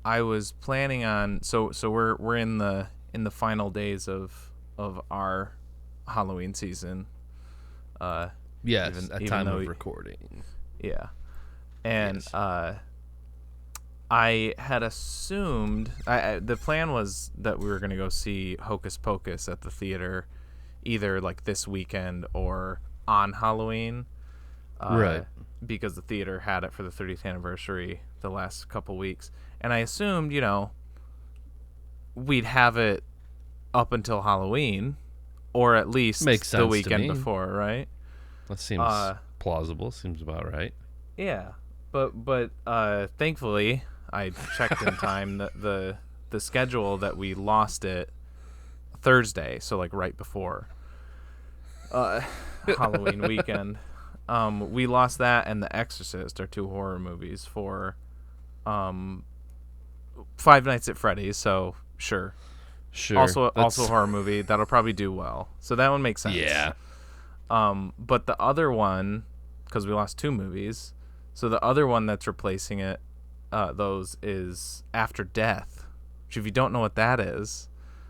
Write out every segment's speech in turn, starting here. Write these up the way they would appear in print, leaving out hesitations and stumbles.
I was planning on so we're in the final days of our Halloween season. Yes, at time of we, recording. Yeah. And Yes. I had assumed the plan was that we were going to go see Hocus Pocus at the theater either like this weekend or on Halloween. Right. Because the theater had it for the 30th anniversary the last couple weeks. And I assumed, we'd have it up until Halloween or at least Makes sense the to weekend me. before, right? That seems plausible. Seems about right. Yeah. But thankfully I checked in time that the schedule that we lost it Thursday, so like right before Halloween weekend. We lost that and The Exorcist, are two horror movies for Five Nights at Freddy's, so sure. Sure. Also a horror movie that'll probably do well. So that one makes sense. Yeah. But the other one, because we lost two movies, so the other one that's replacing it, those is After Death, which if you don't know what that is,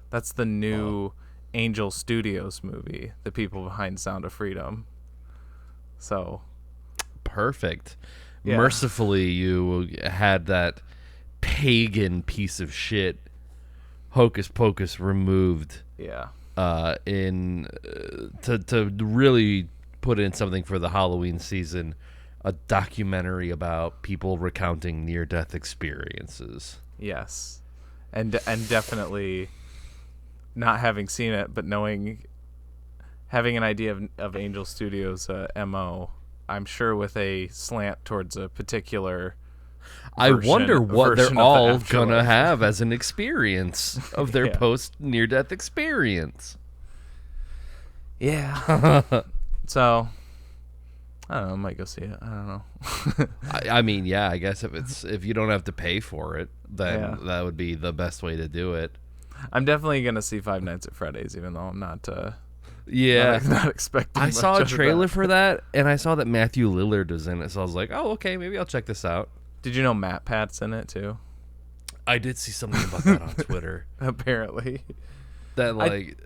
that's the new Angel Studios movie, the people behind Sound of Freedom. So Perfect. Yeah. Mercifully, you had that pagan piece of shit Hocus Pocus removed. Yeah. To really put in something for the Halloween season, a documentary about people recounting near-death experiences. Yes. And definitely not having seen it, but having an idea of Angel Studios' MO, I'm sure with a slant towards a particular I wonder what they're version of the all afterlife. gonna have as an experience of their Yeah. post near-death experience. Yeah. So, I don't know. I might go see it. I don't know. I mean, yeah, I guess if you don't have to pay for it, then Yeah. that would be the best way to do it. I'm definitely gonna see Five Nights at Freddy's, even though I'm not. Yeah. Not expecting. I much saw a of trailer that. for that, and I saw that Matthew Lillard was in it, so I was like, oh, okay, maybe I'll check this out. Did you know Matt Pat's in it too? I did see something about that on Twitter. Apparently. That, like,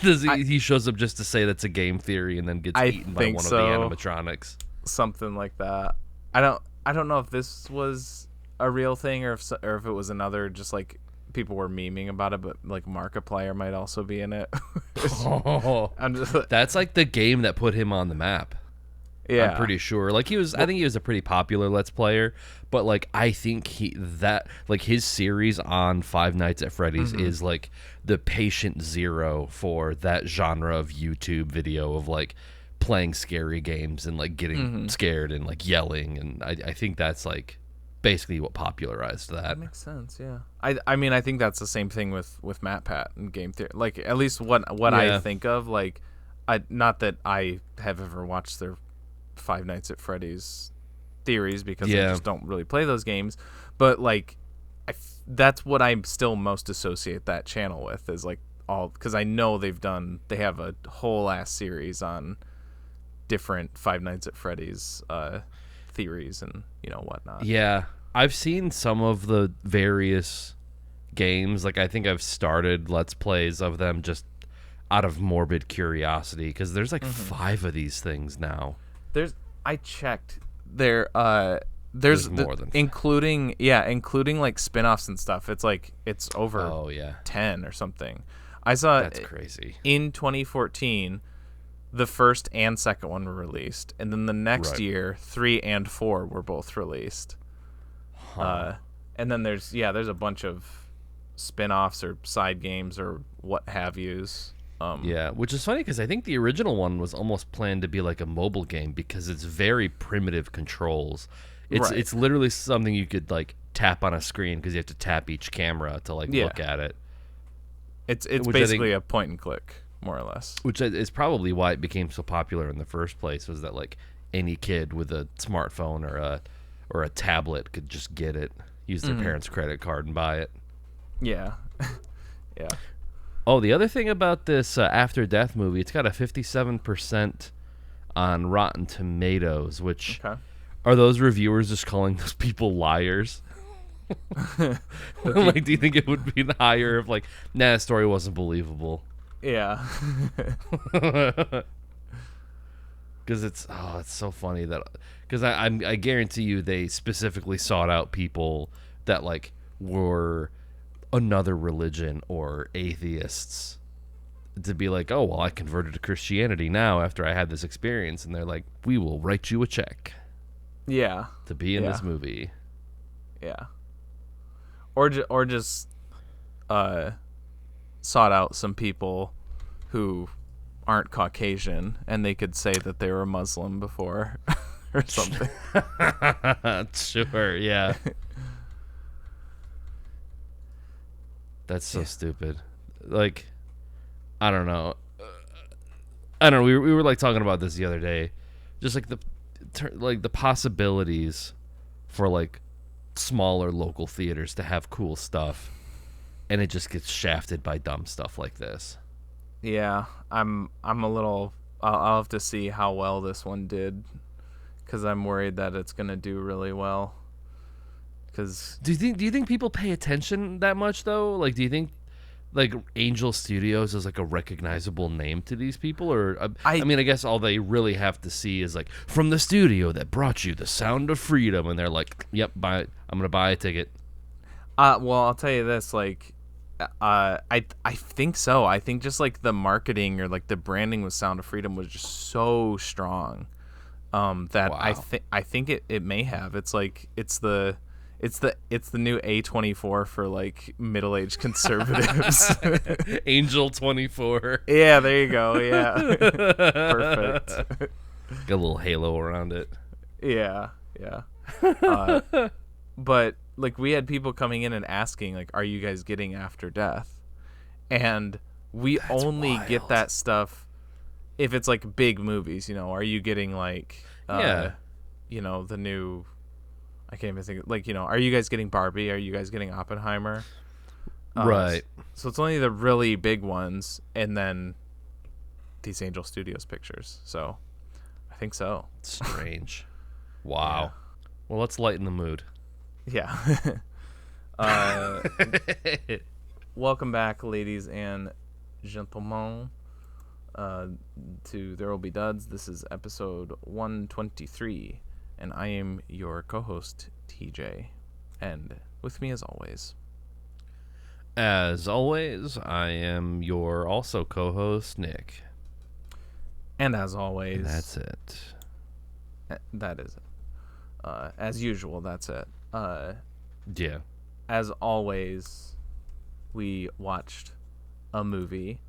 he shows up just to say that's a game theory and then gets eaten by think one so. of the animatronics. Something like that. I don't know if this was a real thing or if it was another, just like people were memeing about it, but like Markiplier might also be in it. I'm just That's like the game that put him on the map. yeah. I'm pretty sure. Like I think he was a pretty popular Let's Player, but like I think his series on Five Nights at Freddy's is like the patient zero for that genre of YouTube video of like playing scary games and like getting scared and like yelling, and I think that's like basically what popularized that. That makes sense, yeah. I mean, I think that's the same thing with Matt Pat and game theory. Like at least what I think of, like not that I have ever watched their Five Nights at Freddy's theories because I just don't really play those games, but like that's what I still most associate that channel with, is like all, because I know they have a whole ass series on different Five Nights at Freddy's theories and whatnot. Yeah, I've seen some of the various games. Like I think I've started Let's Plays of them just out of morbid curiosity, because there's like 5 of these things now. I checked there's more than 5. including like spin-offs and stuff. It's over 10 or something. I saw that's crazy. In 2014 the first and second one were released, and then the next year 3 and 4 were both released. And then there's a bunch of spin-offs or side games or what have yous. Which is funny because I think the original one was almost planned to be like a mobile game because it's very primitive controls. It's literally something you could like tap on a screen because you have to tap each camera to like look at it. It's basically a point and click, more or less. Which is probably why it became so popular in the first place, was that like any kid with a smartphone or a tablet could just get it, use their parents' credit card and buy it. Yeah. Yeah. Oh, the other thing about this After Death movie, it's got a 57% on Rotten Tomatoes, which are those reviewers just calling those people liars? Like, do you think it would be higher if like, nah, the story wasn't believable? Yeah. Because it's so funny that because I guarantee you they specifically sought out people that like were another religion or atheists to be like, oh well, I converted to Christianity now after I had this experience, and they're like, we will write you a check. Yeah. To be in this movie. Yeah. Or just sought out some people who aren't Caucasian and they could say that they were Muslim before or something. Sure, yeah. That's so stupid. Like, I don't know. We were like talking about this the other day. Just like the possibilities for like smaller local theaters to have cool stuff, and it just gets shafted by dumb stuff like this. Yeah, I'm a little. I'll have to see how well this one did, because I'm worried that it's gonna do really well. Because do you think people pay attention that much though? Like, do you think like Angel Studios is like a recognizable name to these people, or I mean, I guess all they really have to see is like from the studio that brought you The Sound of Freedom, and they're like, "Yep, buy it. I'm gonna buy a ticket." Well, I'll tell you this, like, I think so. I think just like the marketing or like the branding with Sound of Freedom was just so strong, that wow. I think it may have. It's like it's the new A24 for like middle-aged conservatives. Angel 24. Yeah, there you go. Yeah. Perfect. Got a little halo around it. Yeah. But like we had people coming in and asking like, are you guys getting After Death? And we That's only wild. Get that stuff if it's like big movies, you know. Are you getting like you know, the new, I can't even think, like, you know, are you guys getting Barbie? Are you guys getting Oppenheimer? Right. So it's only the really big ones, and then these Angel Studios pictures. So I think so. Strange. Wow. Yeah. Well, let's lighten the mood. Yeah. Welcome back, ladies and gentlemen, to ThereWillBeDuds. This is episode 123. And I am your co-host, TJ. And with me, as always, I am your also co-host, Nick. And as always... And that's it. That is it. As usual, that's it. Yeah. As always, we watched a movie.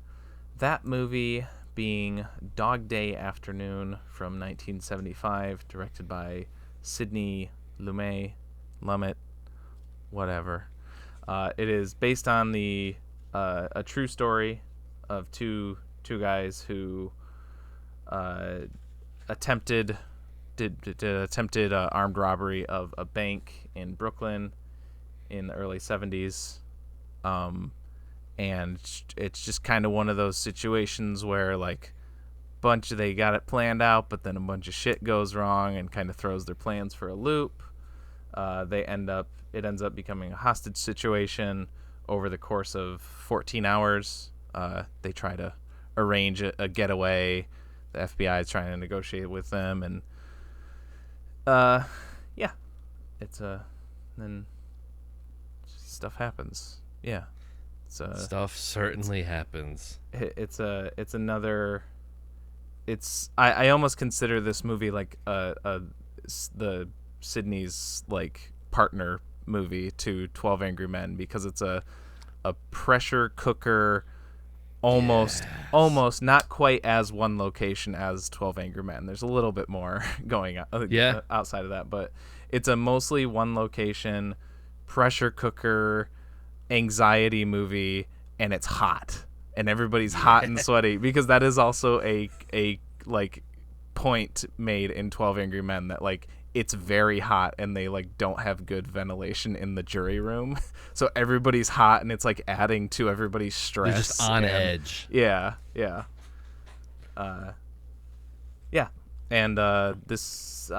That movie being Dog Day Afternoon from 1975, directed by Sidney Lumet, whatever. It is based on the a true story of two guys who attempted armed robbery of a bank in Brooklyn in the early 70s. And it's just kind of one of those situations where like they got it planned out, but then a bunch of shit goes wrong and kind of throws their plans for a loop. It ends up becoming a hostage situation over the course of 14 hours. They try to arrange a getaway. The FBI is trying to negotiate with them, and then stuff happens. Yeah. Stuff certainly happens. I almost consider this movie like the Sidney's like partner movie to 12 Angry Men, because it's a pressure cooker, almost not quite as one location as 12 Angry Men. There's a little bit more going on outside of that, but it's a mostly one location pressure cooker anxiety movie, and it's hot, and everybody's hot and sweaty, because that is also a like point made in 12 Angry Men that like it's very hot and they like don't have good ventilation in the jury room, so everybody's hot and it's like adding to everybody's stress. They're just on edge. And this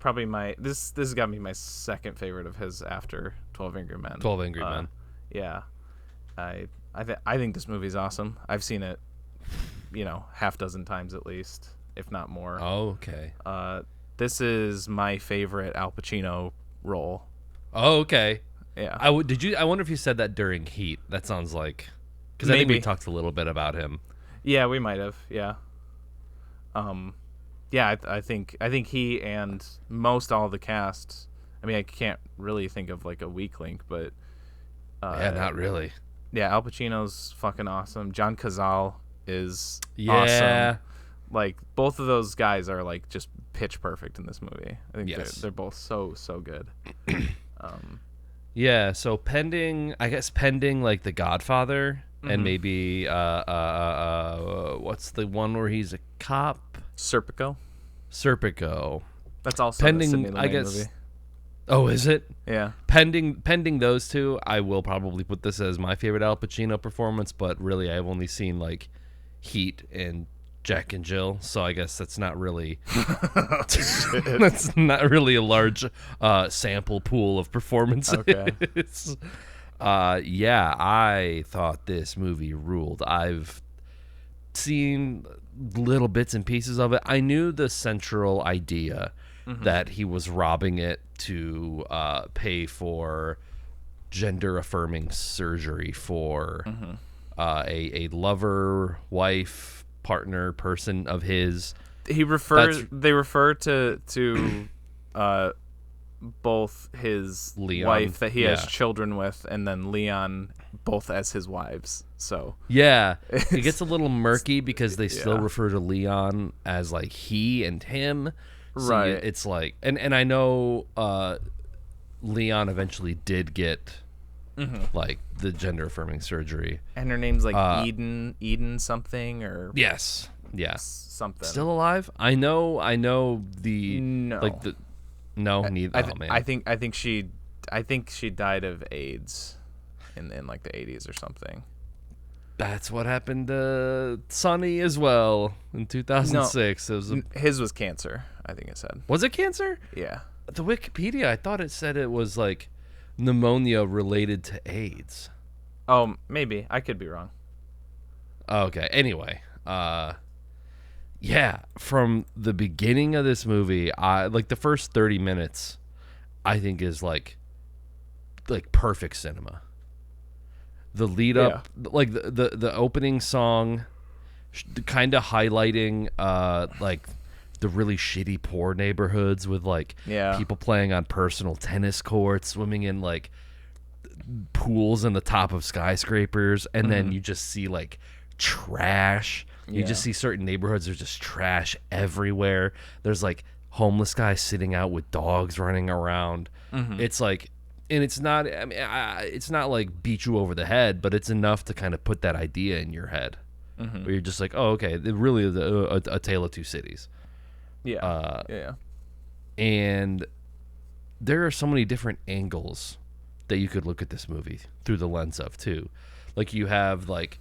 probably this has got to be my second favorite of his after 12 Angry Men. 12 Angry Men. Yeah. I think this movie's awesome. I've seen it, half dozen times at least, if not more. Oh, okay. This is my favorite Al Pacino role. Oh, okay. Yeah. I wonder if you said that during Heat. That sounds like, because I think we talked a little bit about him. Yeah, we might have. Yeah. Yeah, I think he and most all the cast. I mean, I can't really think of like a weak link, but yeah, not really. Yeah, Al Pacino's fucking awesome. John Cazale is awesome. Like both of those guys are like just pitch perfect in this movie. I think they're both so good. Yeah, so pending like The Godfather and maybe what's the one where he's a cop? Serpico. That's also pending. Sidney Lumet I guess. Movie. Oh, is it? Yeah. Pending those two, I will probably put this as my favorite Al Pacino performance. But really, I've only seen like Heat and Jack and Jill, so I guess that's not really that's not really a large sample pool of performances. Okay. Yeah, I thought this movie ruled. I've seen little bits and pieces of it. I knew the central idea that he was robbing it to pay for gender affirming surgery for a lover, wife, partner, person of his. They refer to both his Leon, wife that he has children with, and then Leon, both as his wives. So yeah, it gets a little murky because they still refer to Leon as like he and him. So right. It's like, and I know Leon eventually did get like the gender affirming surgery, and her name's like Eden something, or yes, something. Still alive? I know the no, like the no neither. Man. I think she died of AIDS in like the 80s or something. That's what happened to Sonny as well in 2006. No, his was cancer, I think it said. Was it cancer? Yeah. The Wikipedia, I thought it said it was like pneumonia related to AIDS. Oh, maybe. I could be wrong. Okay. Anyway, yeah, from the beginning of this movie, like the first 30 minutes, I think is like perfect cinema. The lead up, like the opening song, kind of highlighting like the really shitty poor neighborhoods with like people playing on personal tennis courts, swimming in like pools in the top of skyscrapers, and then you just see like trash. You just see certain neighborhoods, there's just trash everywhere. There's like homeless guys sitting out with dogs running around. It's like, and it's not, I mean, it's not like beat you over the head, but it's enough to kind of put that idea in your head where you're just like, oh, okay, it really is a tale of two cities. Yeah. And there are so many different angles that you could look at this movie through the lens of too. Like you have like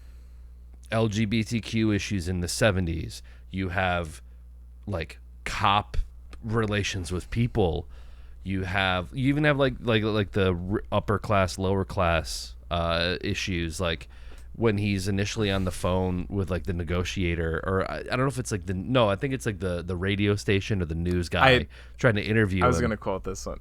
LGBTQ issues in the 70s. You have like cop relations with people. You even have like the upper class, lower class issues, like when he's initially on the phone with like the negotiator, or I don't know if it's like I think it's like the radio station or the news guy trying to interview him. I was gonna quote this one,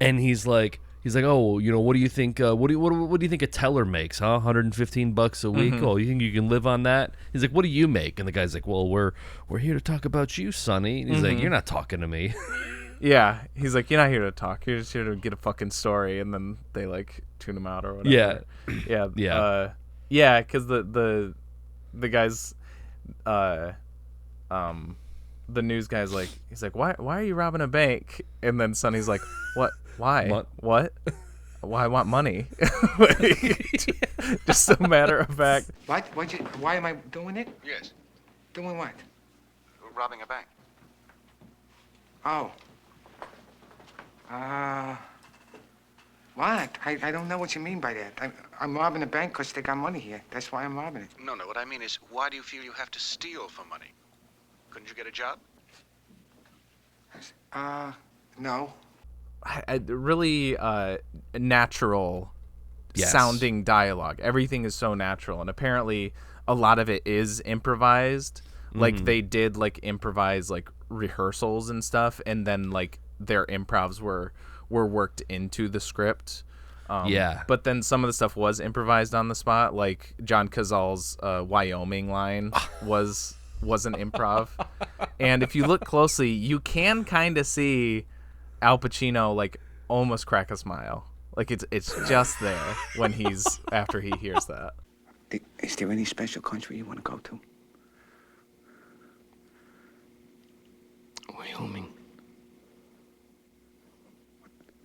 and he's like, oh, what do you think? What do you think a teller makes? Huh? $115 a week. Oh, you think you can live on that? He's like, what do you make? And the guy's like, well, we're here to talk about you, Sonny. And he's like, you're not talking to me. Yeah, he's like, you're not here to talk. You're just here to get a fucking story, and then they like tune him out or whatever. Yeah, because the guys, the news guy's like, he's like, why are you robbing a bank? And then Sonny's like, what? Why? What? Well, I want money. Just so matter of fact. Why am I doing it? Yes. Doing what? Robbing a bank. Oh. What? I don't know what you mean by that. I'm robbing a bank because they got money here. That's why I'm robbing it. No, what I mean is, why do you feel you have to steal for money? Couldn't you get a job? No. Really natural sounding dialogue. Everything is so natural, and apparently a lot of it is improvised. Like they did like improvise like rehearsals and stuff, and then like their improvs were worked into the script. But then some of the stuff was improvised on the spot, like John Cazale's Wyoming line was an improv. And if you look closely, you can kind of see Al Pacino like almost crack a smile. Like it's just there when after he hears that. Is there any special country you want to go to? Wyoming.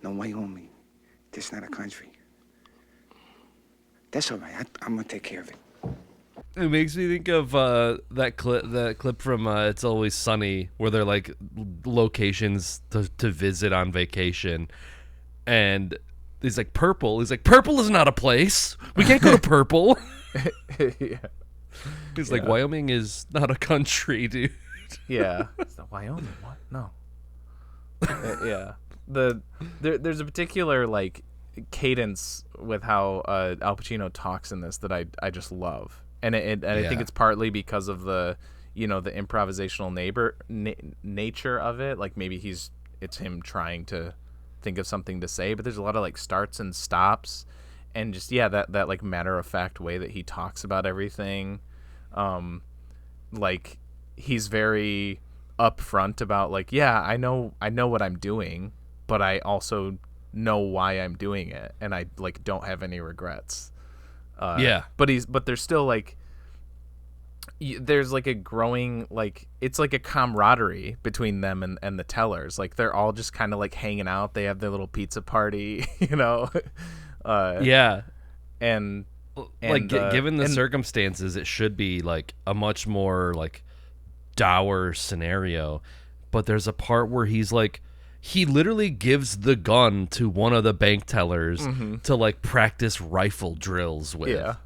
No, Wyoming. That's not a country. That's all right. I'm gonna take care of it. It makes me think of that clip from It's Always Sunny, where they're like locations to visit on vacation, and he's like, purple. He's like, purple is not a place. We can't go to purple. Yeah. He's like, Wyoming is not a country, dude. Yeah. It's not Wyoming. What? No. Yeah. There's a particular like cadence with how Al Pacino talks in this that I just love, and I think it's partly because of the the improvisational nature of it. Like maybe it's him trying to think of something to say, but there's a lot of like starts and stops, and just that like matter of fact way that he talks about everything. Like he's very upfront about like, I know what I'm doing, but I also know why I'm doing it, and I like don't have any regrets. But there's still like there's like a growing like it's like a camaraderie between them and the tellers. Like they're all just kind of like hanging out. They have their little pizza party, and like given the circumstances, it should be like a much more like dour scenario. But there's a part where he's like, he literally gives the gun to one of the bank tellers to like practice rifle drills with. Yeah.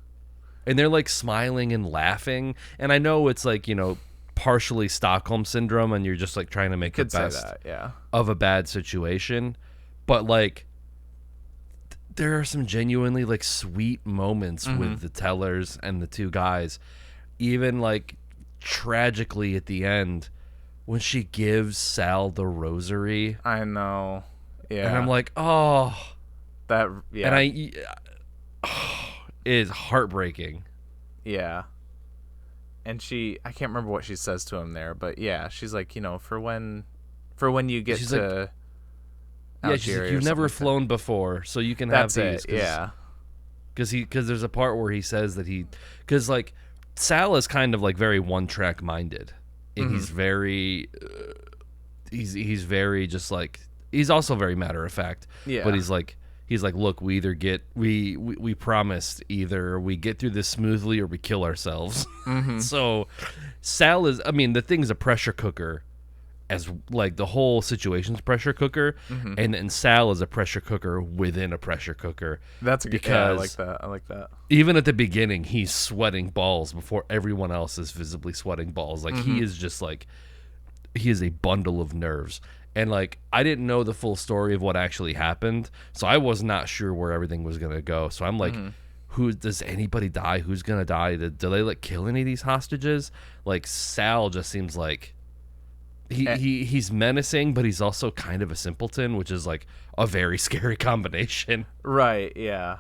And they're like smiling and laughing. And I know it's like, partially Stockholm syndrome, and you're just like trying to make the best of a bad situation. But like there are some genuinely like sweet moments with the tellers and the two guys. Even like tragically at the end, when she gives Sal the rosary. I know. Yeah. And I'm like, oh. That, yeah. And it is heartbreaking. Yeah. And I can't remember what she says to him there, but yeah, she's like, for when you get to Algeria, she's like, you've never flown before, so you can have these. Yeah. Because there's a part where he says that because like Sal is kind of like very one-track minded. And he's very he's very just like, he's also very matter of fact. Yeah. But he's like, look, we either we promised either we get through this smoothly or we kill ourselves. So Sal is, the thing's a pressure cooker, as like the whole situation's a pressure cooker, and then Sal is a pressure cooker within a pressure cooker. That's a good, I like that. I like that. Even at the beginning, he's sweating balls before everyone else is visibly sweating balls. Like he is just like, he is a bundle of nerves. And like, I didn't know the full story of what actually happened, so I was not sure where everything was gonna go. So I'm like, does anybody die? Who's gonna die? Do they like kill any of these hostages? Like Sal just seems like he's menacing, but he's also kind of a simpleton, which is like a very scary combination. Right? Yeah.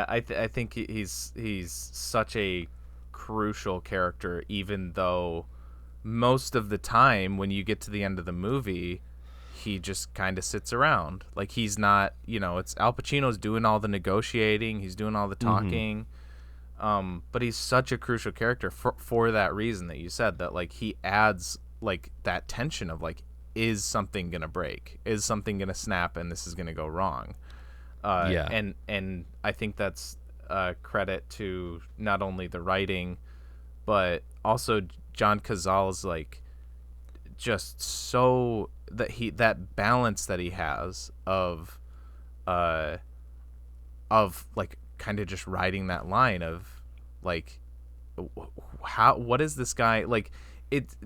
I think he's such a crucial character, even though most of the time when you get to the end of the movie, he just kind of sits around. Like he's not, it's Al Pacino's doing all the negotiating, he's doing all the talking. But he's such a crucial character for that reason that you said, that like he adds like that tension of like, is something gonna break? Is something gonna snap and this is gonna go wrong? And I think that's credit to not only the writing, but also John Cazale is like just so that balance that he has of like kind of just riding that line of like, what is this guy like? it's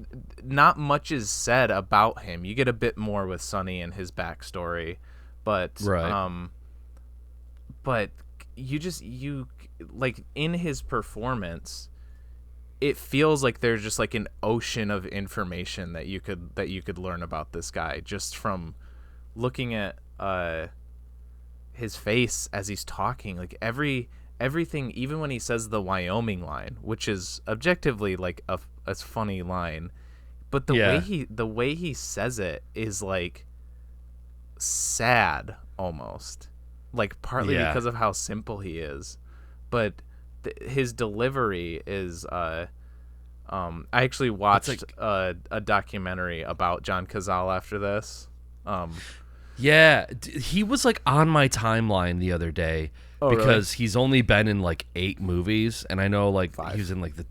not much is said about him. You get a bit more with Sonny and his backstory, but but you like in his performance, it feels like there's just like an ocean of information that you could learn about this guy just from looking at his face as he's talking. Like everything, even when he says the Wyoming line, which is objectively like a funny line, but the way he says it is like sad almost, like partly because of how simple he is, but his delivery is I actually watched a documentary about John Cazale after this. He was like on my timeline the other day because he's only been in like 8 movies, and I know like 5. he was in like the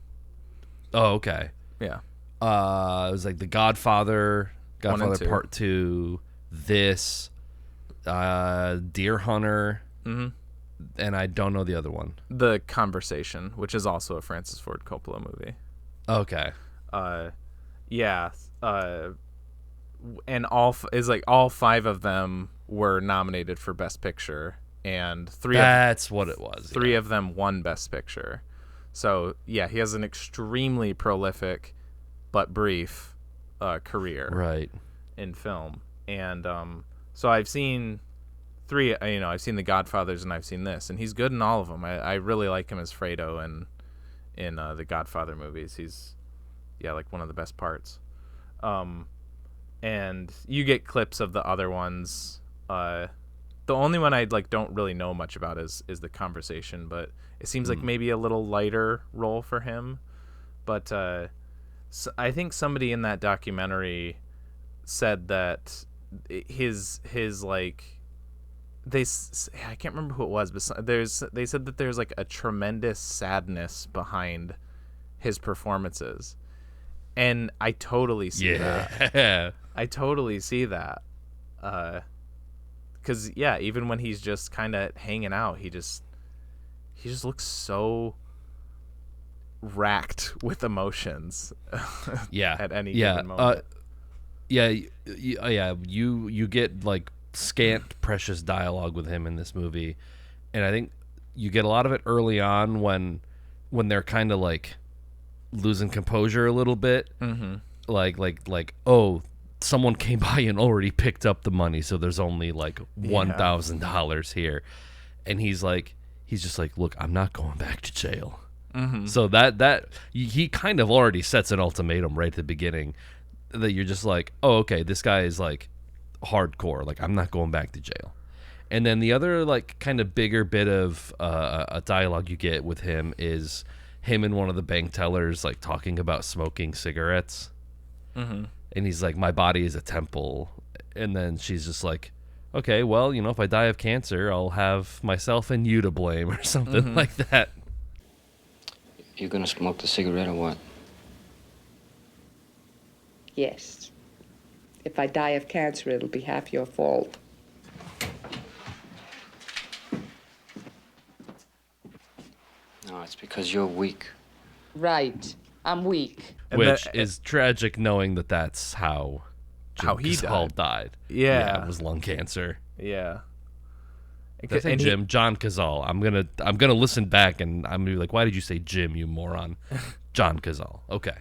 it was like The Godfather Part 2, this Deer Hunter, and I don't know the other one. The Conversation, which is also a Francis Ford Coppola movie. Okay. And all 5 of them were nominated for Best Picture, and 3 of them won Best Picture. So he has an extremely prolific but brief career in film. And so I've seen 3. I've seen The Godfathers and I've seen this, and he's good in all of them. I really like him as Fredo in the Godfather movies. He's like one of the best parts. And you get clips of the other ones. The only one I don't really know much about is The Conversation, but it seems like maybe a little lighter role for him. But so I think somebody in that documentary said that his like I can't remember who it was, but they said that there's like a tremendous sadness behind his performances. And I totally see that. I totally see that. Because even when he's just kind of hanging out, he just looks so racked with emotions. At any given moment. You get like scant, precious dialogue with him in this movie, and I think you get a lot of it early on when they're kind of like losing composure a little bit. Like someone came by and already picked up the money, so there's only like $1,000 here, and he's just like, look, I'm not going back to jail. So that he kind of already sets an ultimatum right at the beginning that you're just like, oh, okay, this guy is like hardcore, like I'm not going back to jail. And then the other like kind of bigger bit of a dialogue you get with him is him and one of the bank tellers like talking about smoking cigarettes. And he's like, my body is a temple. And then she's just like, okay, well, if I die of cancer, I'll have myself and you to blame or something like that. You gonna smoke the cigarette or what? Yes. If I die of cancer, it'll be half your fault. No, it's because you're weak. Right. I'm weak. Which is tragic, knowing that that's how he died. Yeah, it was lung cancer. Yeah. Jim, John Cazale. I'm gonna listen back and I'm gonna be like, why did you say Jim, you moron? John Cazale. Okay.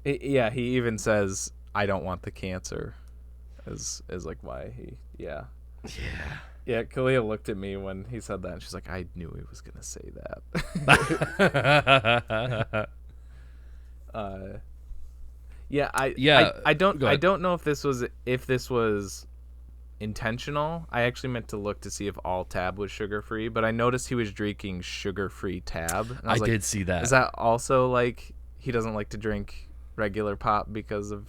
He even says, I don't want the cancer, as like why he. Yeah, Kalia looked at me when he said that, and she's like, I knew he was gonna say that. I don't know if this was intentional. I actually meant to look to see if all Tab was sugar free, but I noticed he was drinking sugar free Tab. And I did see that. Is that also like he doesn't like to drink regular pop because of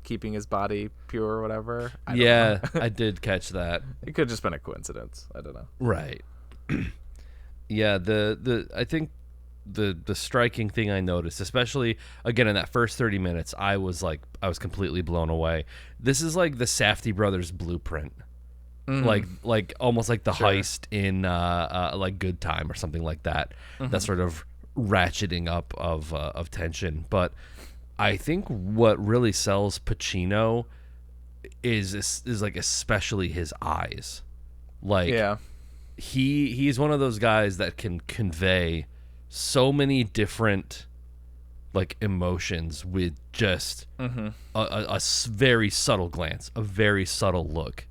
keeping his body pure or whatever? I don't know. I did catch that. It could have just been a coincidence. I don't know. Right. I think the striking thing I noticed, especially again in that first 30 minutes, I was completely blown away. This is like the Safdie brothers blueprint. Like almost like the heist in like Good Time or something like that. That sort of ratcheting up of tension. But I think what really sells Pacino is like especially his eyes. Like he's one of those guys that can convey so many different like emotions with just a very subtle glance, a very subtle look.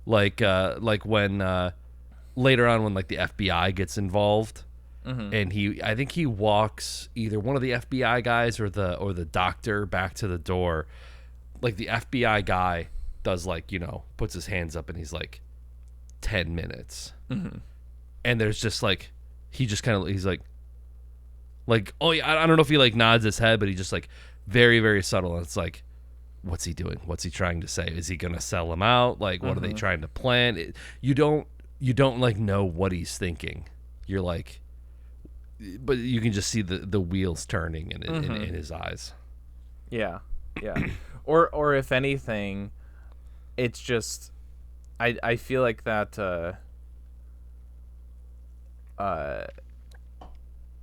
Like when later on when like the FBI gets involved, and I think he walks either one of the FBI guys or the doctor back to the door. Like the FBI guy does like, puts his hands up and he's like 10 minutes. And there's just like, he just kind of, he's like, oh yeah, I don't know if he like nods his head, but he just like very, very subtle. And it's like, what's he doing? What's he trying to say? Is he going to sell him out? Like, what are they trying to plan? You don't like know what he's thinking. You're like, but you can just see the wheels turning in his eyes. Yeah. Or if anything, it's just, I feel like that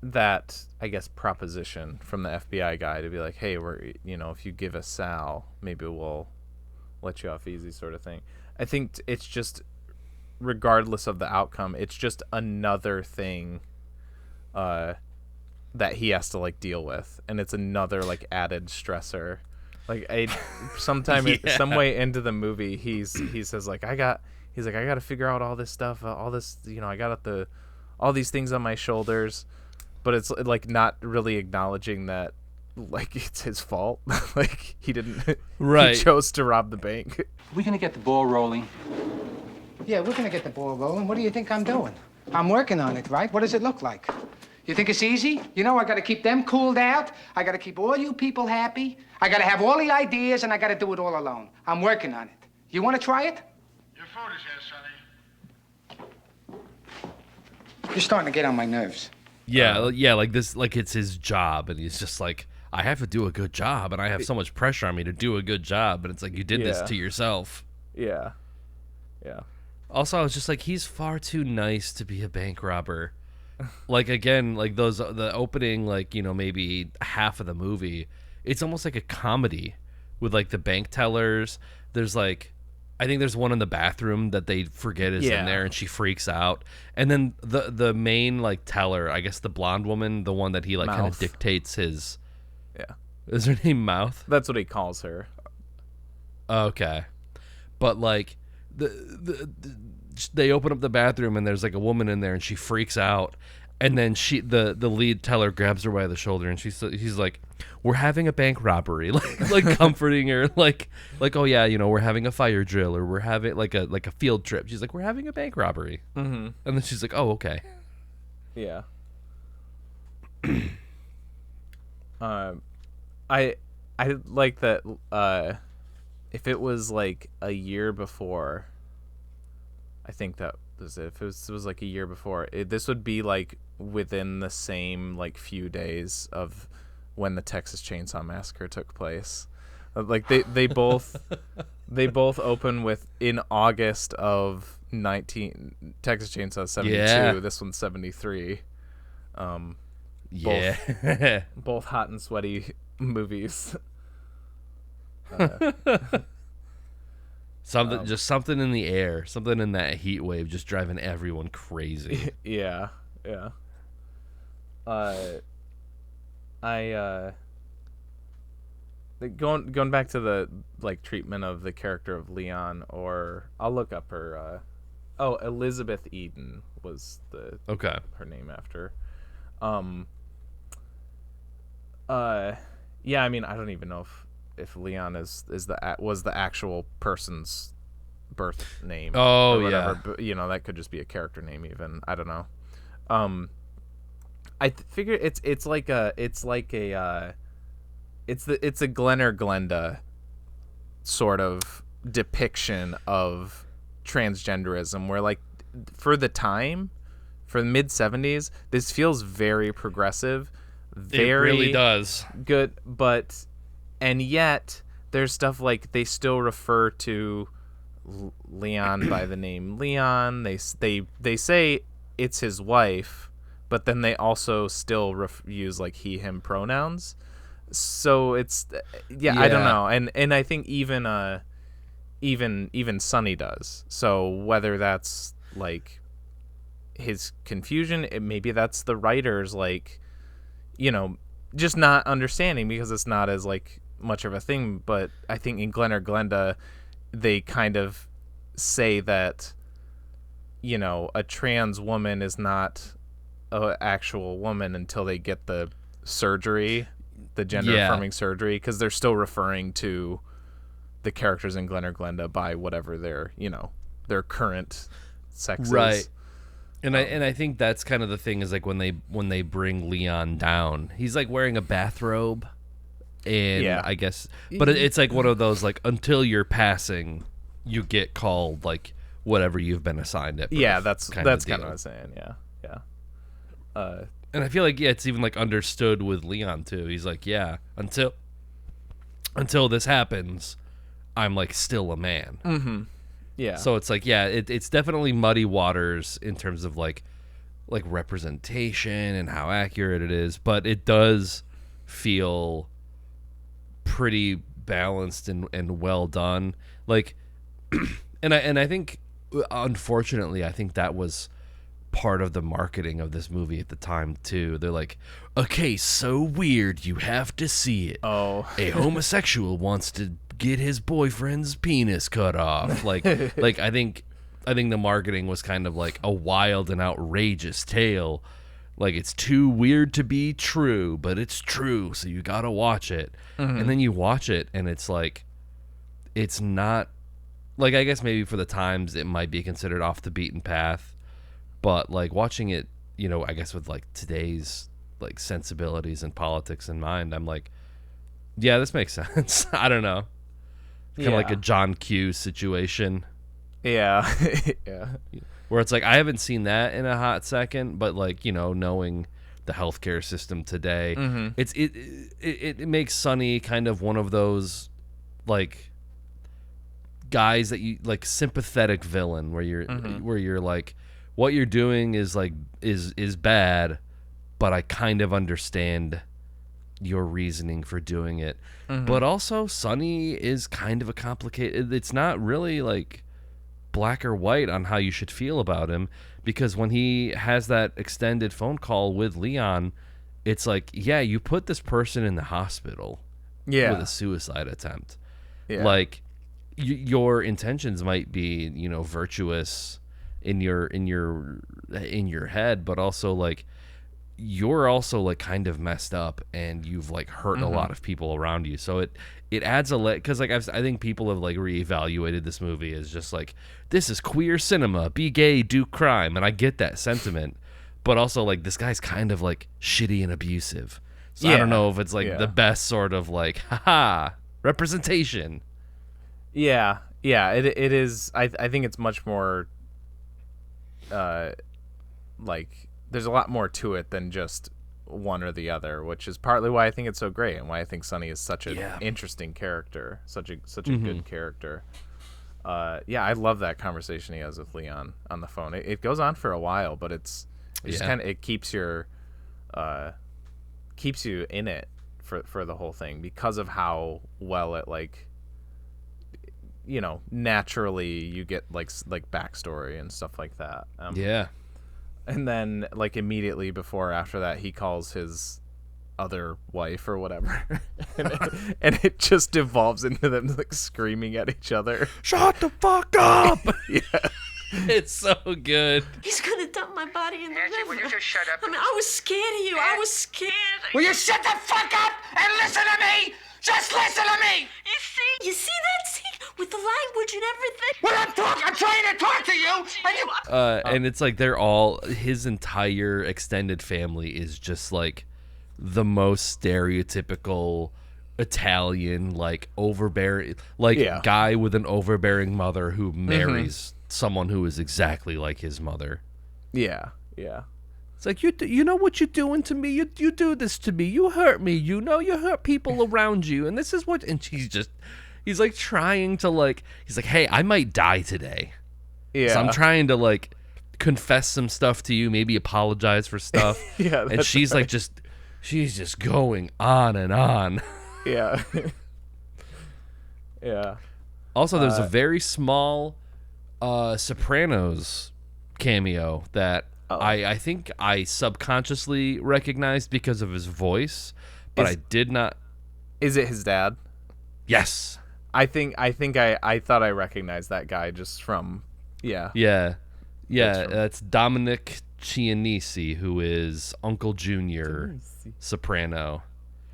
that I guess proposition from the FBI guy to be like, hey, if you give us Sal, maybe we'll let you off easy, sort of thing. I think it's just, regardless of the outcome, it's just another thing that he has to like deal with, and it's another like added stressor. Like some way into the movie, he says like I got to figure out all this stuff, all this, I got all these things on my shoulders, but it's like not really acknowledging that like it's his fault. Like he didn't, right? He chose to rob the bank. We're gonna get the ball rolling. Yeah, we're gonna get the ball rolling. What do you think I'm doing? I'm working on it, right? What does it look like? You think it's easy? I gotta keep them cooled out. I gotta keep all you people happy. I gotta have all the ideas, and I gotta do it all alone. I'm working on it. You wanna try it? Your food is here, Sonny. You're starting to get on my nerves. Yeah, like this, like it's his job, and he's just like, I have to do a good job, and I have so much pressure on me to do a good job, and it's like, you did this to yourself. Yeah. Also, I was just like, he's far too nice to be a bank robber. Like, again, like the opening, like, maybe half of the movie, it's almost like a comedy with like the bank tellers. There's like, I think there's one in the bathroom that they forget is in there, and she freaks out. And then the main like teller, I guess the blonde woman, the one that he like kind of dictates his. Yeah. Is her name Mouth? That's what he calls her. Okay. But like they open up the bathroom and there's like a woman in there and she freaks out, and then the lead teller grabs her by the shoulder and he's like, we're having a bank robbery, like comforting her, like oh yeah, we're having a fire drill, or we're having like a field trip. She's like, we're having a bank robbery. And then she's like, oh okay. Yeah. I like that. If it was like a year before, I think that was it. If it was like a year before, this would be like within the same like few days of when the Texas Chainsaw Massacre took place. Like they both open with in August of Texas Chainsaw 72. Yeah. This one's 73. Both hot and sweaty movies. Something in the air, something in that heat wave, just driving everyone crazy. Yeah. Going back to the like treatment of the character of Leon, or I'll look up her. Elizabeth Eden was her name after. Yeah, I mean, I don't even know if Leon was the actual person's birth name. Oh, or whatever, yeah. But that could just be a character name even. I don't know. I figure it's a Glenn or Glenda sort of depiction of transgenderism, where like for the time, for the mid 70s, this feels very progressive. Very it really does. Good, and yet there's stuff like they still refer to Leon by the name Leon. They say it's his wife, but then they also still use like he him pronouns. So it's I don't know, and I think even Sonny does. So whether that's like his confusion, maybe that's the writers like, just not understanding because it's not as like much of a thing. But I think in Glen or Glenda, they kind of say that, a trans woman is not an actual woman until they get the surgery, the gender affirming surgery, because they're still referring to the characters in Glen or Glenda by whatever their current sex is. Right. And I think that's kind of the thing is like when they bring Leon down, he's like wearing a bathrobe, and I guess, but it's like one of those like until you're passing, you get called like whatever you've been assigned at birth. Yeah, that's kind of what I was saying. Yeah. And I feel like it's even like understood with Leon too. He's like, until this happens, I'm like still a man. Mm-hmm. Yeah. So it's like, it's definitely muddy waters in terms of like representation and how accurate it is, but it does feel pretty balanced and well done. Like, and I think, unfortunately, I think that was part of the marketing of this movie at the time too. They're like, okay, so weird, you have to see it. Oh, a homosexual wants to get his boyfriend's penis cut off. Like I think the marketing was kind of like a wild and outrageous tale. Like, it's too weird to be true, but it's true, so you gotta watch it. Mm-hmm. And then you watch it, and it's like, it's not like, I guess maybe for the times it might be considered off the beaten path, but like watching it, I guess with like today's like sensibilities and politics in mind, I'm like, yeah, this makes sense. I don't know. Kind of like a John Q situation. Yeah. Yeah. Where it's like, I haven't seen that in a hot second, but like, knowing the healthcare system today, mm-hmm. it makes Sonny kind of one of those like guys that you like, sympathetic villain where you're like, what you're doing is like is bad, but I kind of understand your reasoning for doing it. Mm-hmm. But also Sonny is kind of a complicated, it's not really like black or white on how you should feel about him, because when he has that extended phone call with Leon, it's like, you put this person in the hospital with a suicide attempt. Yeah. Like your intentions might be, virtuous in your head, but also like you're also like kind of messed up and you've like hurt mm-hmm. a lot of people around you. So it adds because like I think people have like reevaluated this movie as just like, this is queer cinema, be gay, do crime, and I get that sentiment, but also like this guy's kind of like shitty and abusive. So I don't know if it's like the best sort of like haha representation. Yeah, it is. I think it's much more like there's a lot more to it than just one or the other, which is partly why I think it's so great and why I think Sonny is such an interesting character, such a mm-hmm. good character. I love that conversation he has with Leon on the phone. It goes on for a while, but it's just kind of, it keeps you in it for the whole thing because of how well it like, naturally you get like backstory and stuff like that. And then like immediately before or after that, he calls his other wife or whatever, and it just devolves into them like screaming at each other. Shut the fuck up! It's so good. He's gonna dump my body in the river. Will you just shut up? I mean, I was scared of you. I was scared. Will you shut the fuck up and listen to me? Just listen to me! You see that? See? With the language and everything. Well, I'm trying to talk to you, and you... And it's like they're all, his entire extended family is just like the most stereotypical Italian, like overbearing, like guy with an overbearing mother who marries mm-hmm. someone who is exactly like his mother. Yeah. It's like, you know what you're doing to me? You do this to me. You hurt me. You hurt people around you. And this is what... And he's like trying to like... He's like, hey, I might die today. Yeah. So I'm trying to like confess some stuff to you, maybe apologize for stuff. Yeah, and she's like she's just going on and on. Yeah. Yeah. Also, there's a very small Sopranos cameo that I think I subconsciously recognized because of his voice, but I did not. Is it his dad? Yes. I think I thought I recognized that guy just from Yeah. That's Dominic Chianese, who is Uncle Junior Soprano.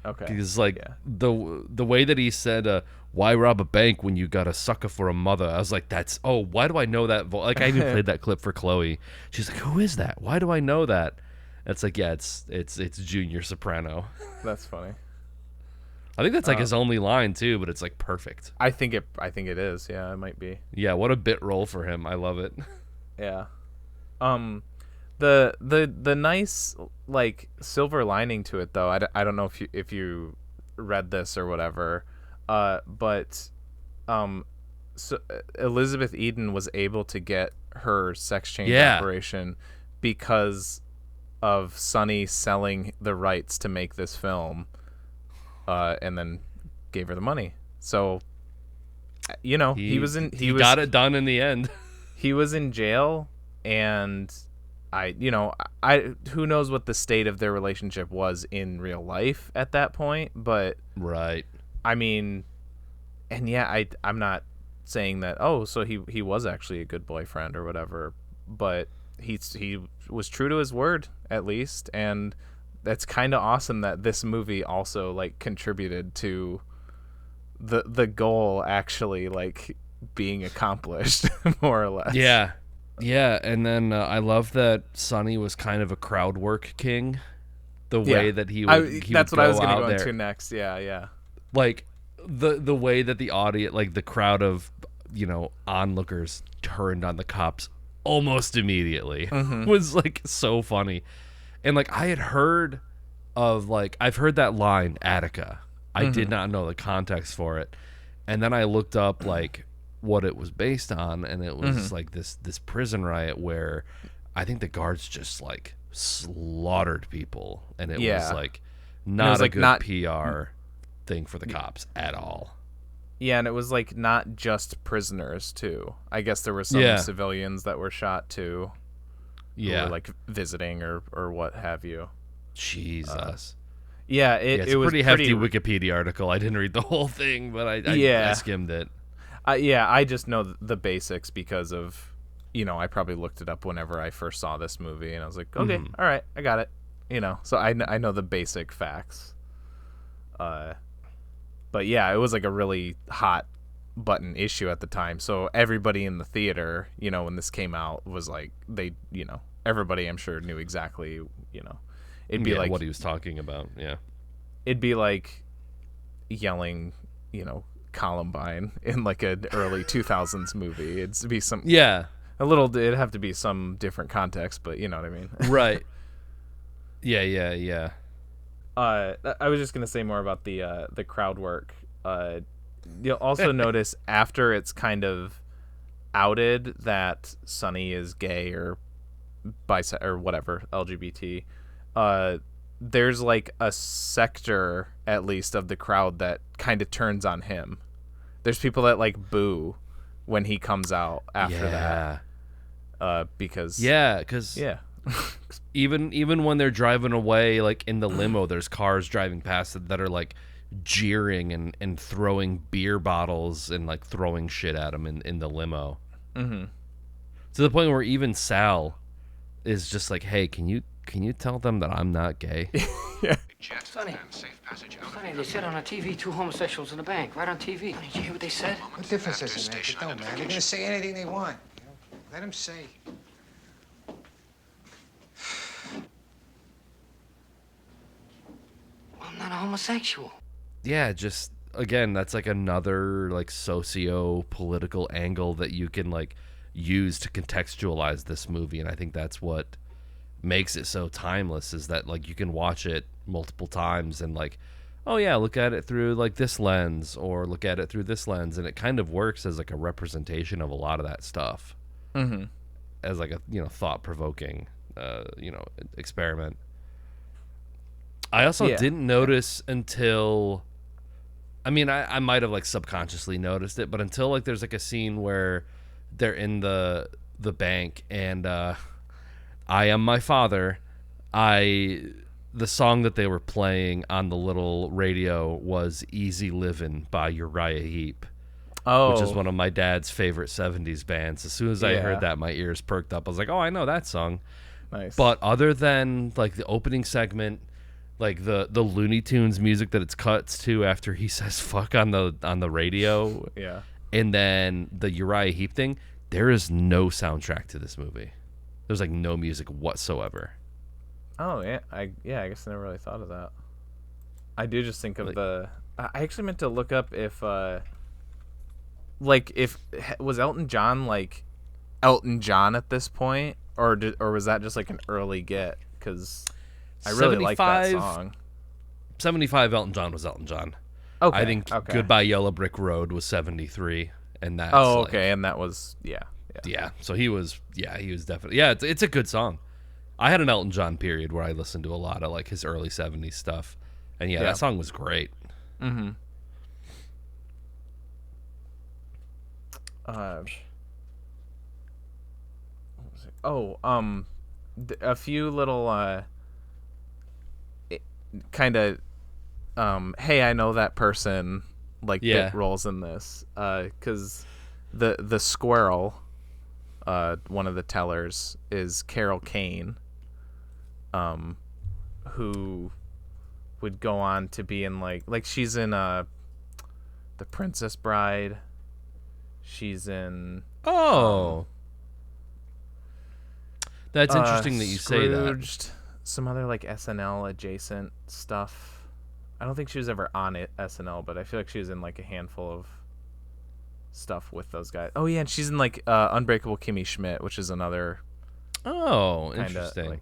Okay. Because the way that he said, "Why rob a bank when you got a sucker for a mother?" I was like, why do I know that voice? Like, I even played that clip for Chloe. She's like, "Who is that? Why do I know that?" It's like, yeah, it's Junior Soprano. That's funny. I think that's like his only line too, but it's like perfect. I think it is. Yeah, it might be. Yeah, what a bit role for him. I love it. Yeah. The nice like silver lining to it though. I don't know if you read this or whatever. But so Elizabeth Eden was able to get her sex change operation because of Sonny selling the rights to make this film, and then gave her the money. So, he got it done in the end. He was in jail, and I who knows what the state of their relationship was in real life at that point, but right. I mean, and yeah, I'm not saying that, so he was actually a good boyfriend or whatever, but he was true to his word at least, and that's kind of awesome that this movie also like contributed to the goal actually like being accomplished more or less. Yeah, and then I love that Sonny was kind of a crowd work king. The way that he would that's what I was going to go there. into next. Yeah. Like the way that the audience, like the crowd of onlookers turned on the cops almost immediately was like so funny. And like I've heard that line Attica. I did not know the context for it, and then I looked up like what it was based on, and it was like this prison riot where I think the guards just like slaughtered people, and it was like not a good PR thing for the cops at all. Yeah, and it was like not just prisoners too. I guess there were some civilians that were shot too. Yeah, who were like visiting or what have you. Jesus. It's a was pretty hefty Wikipedia article. I didn't read the whole thing, but I skimmed it. I just know the basics because of, I probably looked it up whenever I first saw this movie, and I was like, okay, all right, I got it. So I know the basic facts. But yeah, it was like a really hot button issue at the time. So everybody in the theater, when this came out, was like everybody I'm sure knew exactly, it'd be like what he was talking about. Yeah, it'd be like yelling, Columbine in like an early 2000s movie. It'd be some it'd have to be some different context, but you know what I mean. Right. Yeah. I was just gonna say more about the crowd work. You'll also notice after it's kind of outed that Sonny is gay or bisexual or whatever, LGBT. There's like a sector at least of the crowd that kind of turns on him. There's people that like boo when he comes out after that. Because even when they're driving away, like in the limo, there's cars driving past that are like jeering and throwing beer bottles and like throwing shit at him in the limo. To the point where even Sal is just like, hey, can you tell them that I'm not gay? Sonny, they said on the TV 2 homosexuals in the bank, right on TV. Did you hear what they said? What difference does it make? No, man. They're going to say anything they want. Let them say. Well, I'm not a homosexual. Yeah, just, again, that's like another like socio-political angle that you can like use to contextualize this movie, and I think that's what makes it so timeless, is that like you can watch it multiple times and like, oh yeah, look at it through like this lens, or look at it through this lens, and it kind of works as like a representation of a lot of that stuff. And as like a thought provoking experiment. I also didn't notice until, I mean, I might have like subconsciously noticed it, but until like there's like a scene where they're in the bank and I Am My Father, the song that they were playing on the little radio was Easy Livin' by Uriah Heep. Oh. Which is one of my dad's favorite 70s bands. As soon as I heard that, my ears perked up. I was like, oh, I know that song. Nice. But other than like the opening segment, like the Looney Tunes music that it's cuts to after he says fuck on the radio, and then the Uriah Heep thing, there is no soundtrack to this movie. There's like no music whatsoever. Oh yeah, I guess I never really thought of that. I do just think of I actually meant to look up if was Elton John like Elton John at this point, or was that just like an early get? Because I really like that song. 75 Elton John was Elton John. Okay. I think Goodbye Yellow Brick Road was 73, and that's and that was yeah. So he was definitely it's a good song. I had an Elton John period where I listened to a lot of like his early 70s stuff, and that song was great. Mm-hmm. A few little kind of hey, I know that person bit roles in this because the squirrel, one of the tellers, is Carol Kane, who would go on to be in like she's in The Princess Bride. She's in that's interesting that you say that. Some other like SNL adjacent stuff. I don't think she was ever on SNL, but I feel like she was in like a handful of stuff with those guys. Oh yeah, and she's in like Unbreakable Kimmy Schmidt, which is another. Oh, interesting.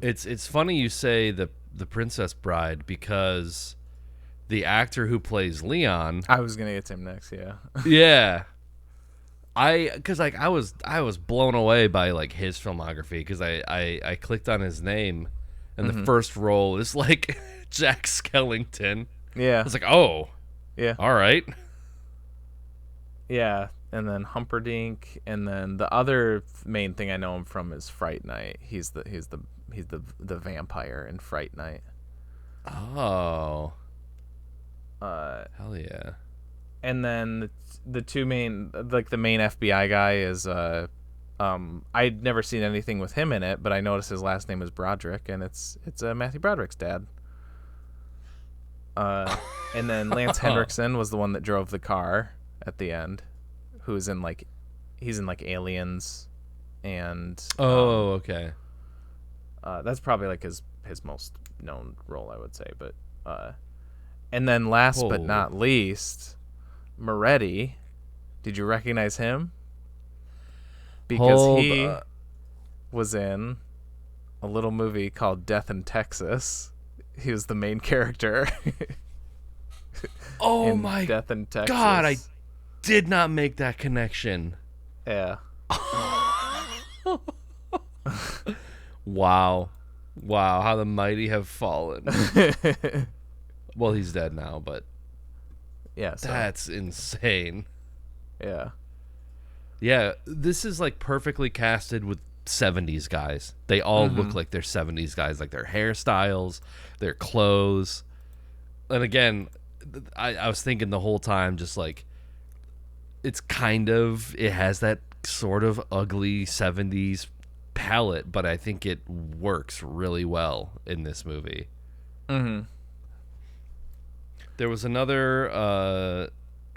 It's funny you say the Princess Bride, because the actor who plays Leon. I was gonna get to him next. Yeah. Yeah. Because like I was blown away by like his filmography, because I clicked on his name, and the first role is like Jack Skellington. Yeah. I was like, oh. Yeah. All right. Yeah, and then Humperdinck, and then the other main thing I know him from is Fright Night. He's the vampire in Fright Night. Oh. Hell yeah. And then the two main, like the main FBI guy is I'd never seen anything with him in it, but I noticed his last name is Broderick, and it's Matthew Broderick's dad. And then Lance Henriksen was the one that drove the car at the end, who's in like, he's in like Aliens, and okay. That's probably like his most known role, I would say. But and then last but not least, Moretti. Did you recognize him? Because he was in a little movie called Death in Texas. He was the main character. Oh my Death in Texas. God, I did not make that connection. Yeah. Wow, how the mighty have fallen. Well, he's dead now, but yeah, so. That's insane. Yeah, this is like perfectly casted with 70s guys. They all look like they're 70s guys, like their hairstyles, their clothes. And again, I was thinking the whole time, just like, it has that sort of ugly 70s palette, but I think it works really well in this movie. There was another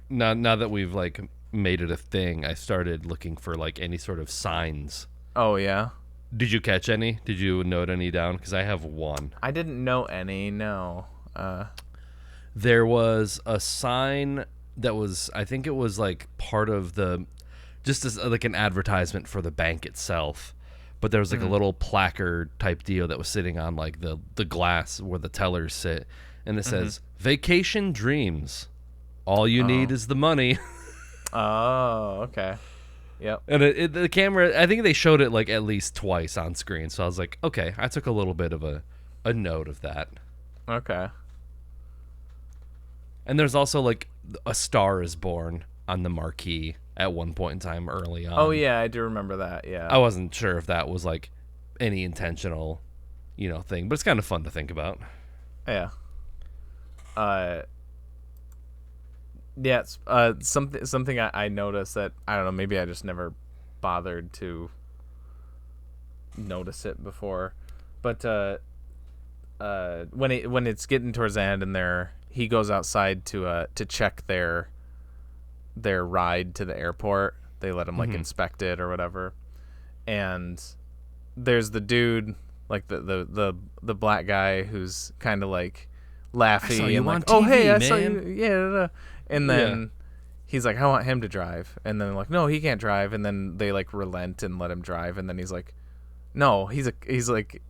now that we've like made it a thing, I started looking for like any sort of signs. Oh yeah. Did you catch any? Did you note any down? Because I have one. I didn't know any. No. There was a sign that was, I think it was like part of the, just as like an advertisement for the bank itself. But there was like a little placard type deal that was sitting on like the glass where the tellers sit, and it says "Vacation Dreams. All you need is the money." Oh, okay. Yep. And the camera, I think they showed it like at least twice on screen. So I was like, okay, I took a little bit of a note of that. Okay. And there's also like A Star Is Born on the marquee at one point in time early on. Oh yeah, I do remember that. Yeah. I wasn't sure if that was like any intentional, thing, but it's kind of fun to think about. Yeah. Yeah, it's, something I noticed that, I don't know, maybe I just never bothered to notice it before, but when it's getting towards the end and he goes outside to check their ride to the airport. They let him like inspect it or whatever, and there's the dude, like the black guy, who's kind of like laughy and like, oh hey, I saw you, yeah. And then he's like, I want him to drive. And then like, no, he can't drive. And then they like relent and let him drive. And then he's like, no, he's like,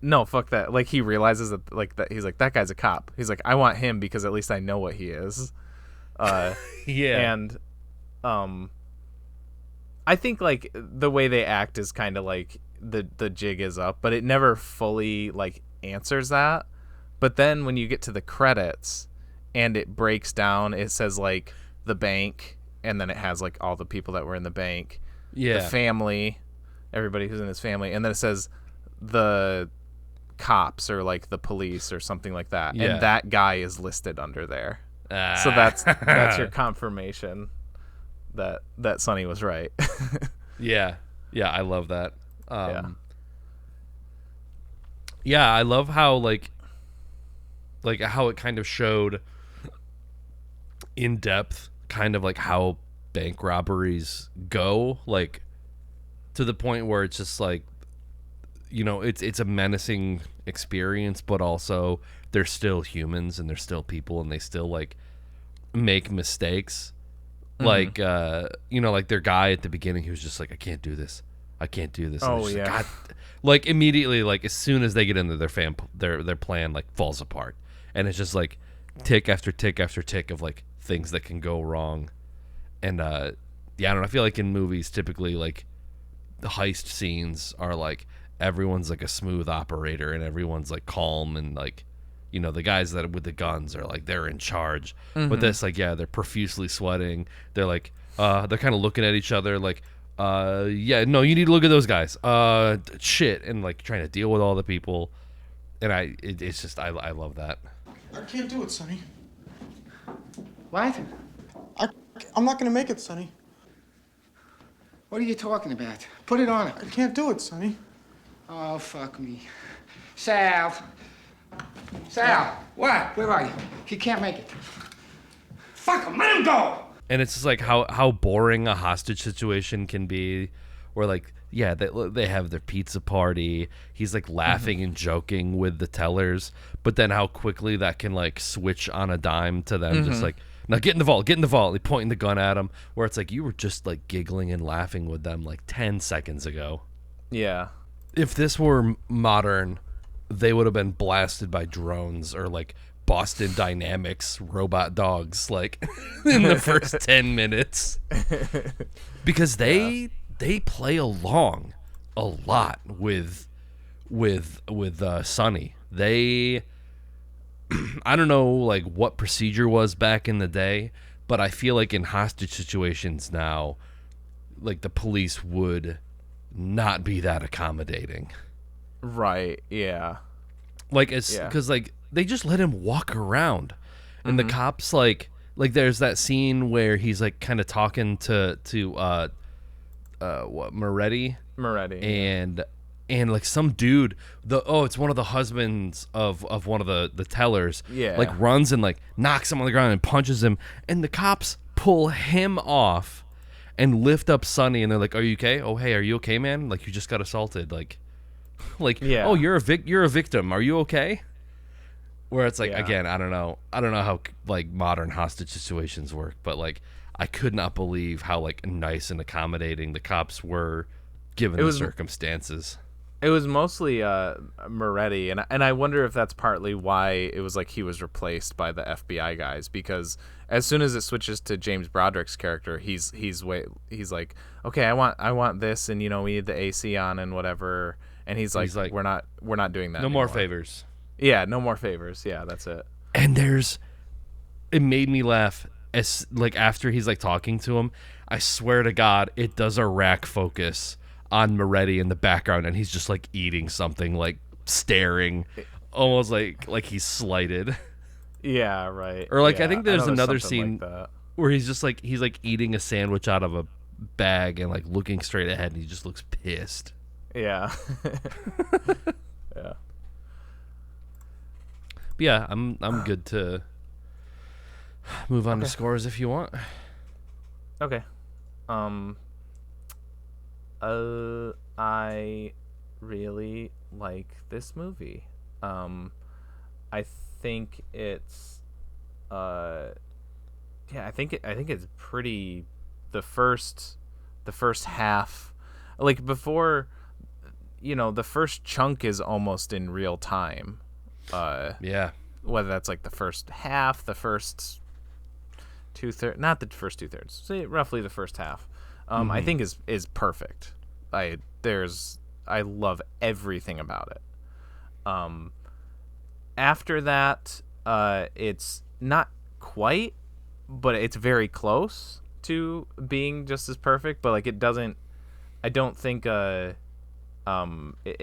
no, fuck that. Like he realizes that like that he's like, that guy's a cop. He's like, I want him because at least I know what he is. Yeah. And I think like the way they act is kind of like the jig is up, but it never fully like answers that. But then when you get to the credits and it breaks down, it says like the bank, and then it has like all the people that were in the bank, the family, everybody who's in his family, and then it says the cops or like the police or something like that, and that guy is listed under there. So that's your confirmation that Sonny was right. Yeah, I love that. Yeah, I love how like how it kind of showed in depth kind of like how bank robberies go, like to the point where it's just like, it's a menacing experience, but also they're still humans and they're still people and they still like make mistakes. Like like their guy at the beginning, he was just like, I can't do this. Oh yeah. God. Like immediately, like as soon as they get into their plan like falls apart, and it's just like tick after tick after tick of like things that can go wrong. And I don't know, I feel like in movies typically like the heist scenes are like everyone's like a smooth operator and everyone's like calm and like the guys that are with the guns are like they're in charge. But this like they're profusely sweating. They're like they're kind of looking at each other like no, you need to look at those guys. Shit, and like trying to deal with all the people. And it's just I love that. I can't do it, Sonny. What? I'm not gonna make it, Sonny. What are you talking about? Put it on it. I can't do it, Sonny. Oh, fuck me. Sal! What? Where are you? He can't make it. Fuck him, let him go! And it's just like how boring a hostage situation can be, where like, they have their pizza party. He's like laughing and joking with the tellers, but then how quickly that can like switch on a dime to them just like, now get in the vault. They pointing the gun at him, where it's like you were just like giggling and laughing with them like 10 seconds ago. Yeah. If this were modern, they would have been blasted by drones or like Boston Dynamics robot dogs like in the first 10 minutes, because they play along a lot with Sonny. They I don't know like what procedure was back in the day, but I feel like in hostage situations now, like the police would not be that accommodating. Right. Yeah. Like it's because like they just let him walk around, and the cops like there's that scene where he's like kind of talking to Moretti, and like some dude, it's one of the husbands of one of the tellers, like runs and like knocks him on the ground and punches him, and the cops pull him off and lift up Sonny, and they're like, are you okay? Oh hey, are you okay, man? Like you just got assaulted, like oh you're a victim, are you okay? Where it's like, again, I don't know how like modern hostage situations work, but like I could not believe how like nice and accommodating the cops were given the circumstances. It was mostly Moretti, and I wonder if that's partly why it was like he was replaced by the FBI guys, because as soon as it switches to James Broderick's character, he's like, okay, I want this, and we need the AC on and whatever, and he's like we're not doing that. No anymore. more favors. Yeah, no more favors. Yeah, that's it. And it made me laugh as like after he's like talking to him. I swear to God, it does a rack focus on Moretti in the background, and he's just like eating something, like staring, almost like he's slighted. Yeah, right. Or like yeah, I think there's another scene scene where he's like eating a sandwich out of a bag and like looking straight ahead, and he just looks pissed. Yeah. Yeah. But yeah, I'm good to move on to scores if you want. Okay. I really like this movie. I think it's I think it's pretty the first half, like before, the first chunk is almost in real time. Yeah. Whether that's like the first half, the first 2/3, not the first 2/3, say roughly the first half. I think is perfect. I love everything about it. After that, it's not quite, but it's very close to being just as perfect. But like it doesn't, I don't think it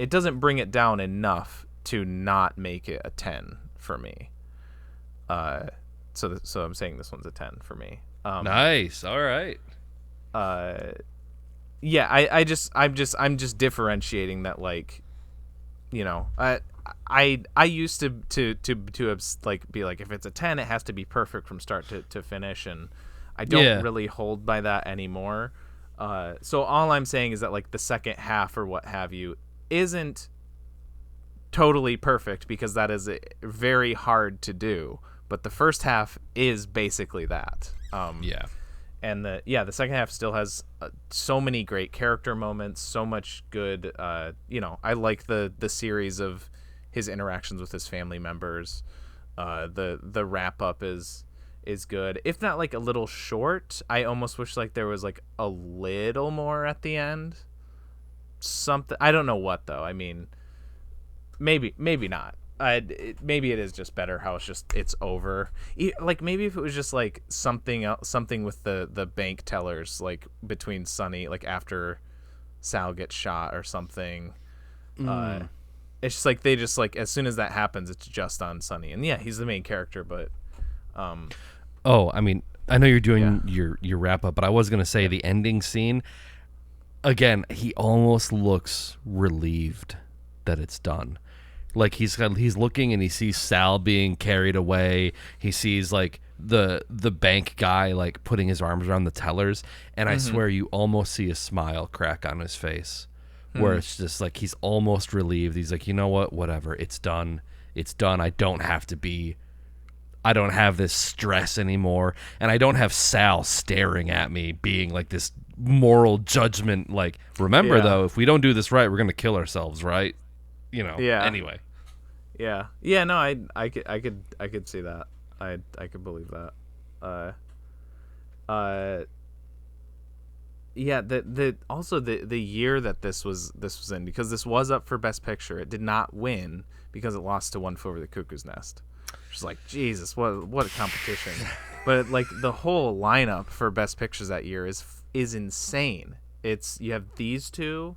doesn't bring it down enough to not make it a 10 for me. So I'm saying this one's a 10 for me. Nice. All right. Yeah, I'm just differentiating that, like, I used to like be like, if it's a 10, it has to be perfect from start to finish, and I don't really hold by that anymore. So all I'm saying is that like the second half or what have you isn't totally perfect, because that is very hard to do, but the first half is basically that. And the second half still has so many great character moments, so much good. I like the series of his interactions with his family members. The wrap up is good, if not like a little short. I almost wish like there was like a little more at the end. Something, I don't know what though. I mean, maybe not. Maybe it is just better how it's over. Like maybe if it was just like something with the bank tellers, like between Sonny, like after Sal gets shot or something. It's just like they just like as soon as that happens, it's just on Sonny, and yeah, he's the main character. But I mean, I know you're doing your wrap up, but I was gonna say the ending scene. Again, he almost looks relieved that it's done. Like he's looking and he sees Sal being carried away. He sees like the bank guy like putting his arms around the tellers, and I swear you almost see a smile crack on his face, where it's just like he's almost relieved. He's like, you know what, whatever, it's done. It's done. I don't have this stress anymore, and I don't have Sal staring at me, being like this moral judgment. Like, remember though, if we don't do this right, we're gonna kill ourselves, right? Anyway. Yeah. No, I could see that. I could believe that. Yeah. The year that this was in, because this was up for Best Picture, it did not win because it lost to One Flew Over the Cuckoo's Nest. Which is like, Jesus, what a competition. But like the whole lineup for Best Pictures that year is insane. You have these two.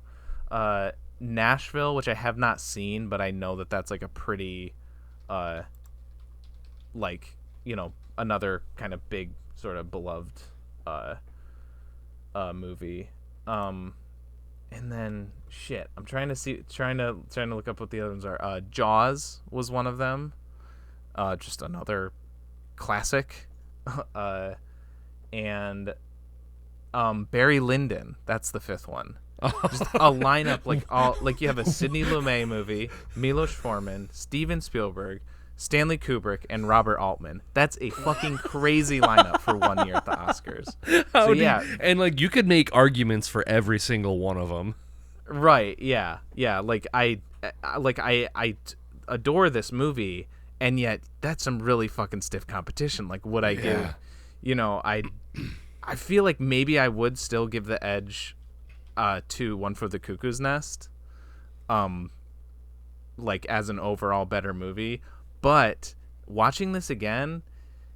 Nashville, which I have not seen, but I know that that's like a pretty another kind of big sort of beloved movie. And then shit, I'm trying to look up what the other ones are. Jaws was one of them. Just another classic. And Barry Lyndon, that's the fifth one. Just a lineup like you have a Sidney Lumet movie, Milos Forman, Steven Spielberg, Stanley Kubrick, and Robert Altman. That's a fucking crazy lineup for 1 year at the Oscars. And like you could make arguments for every single one of them. Right. Yeah. Yeah. Like I adore this movie, and yet that's some really fucking stiff competition. Like, would I give? You know, I feel like maybe I would still give the edge to One Flew Over the Cuckoo's Nest, like as an overall better movie. But watching this again,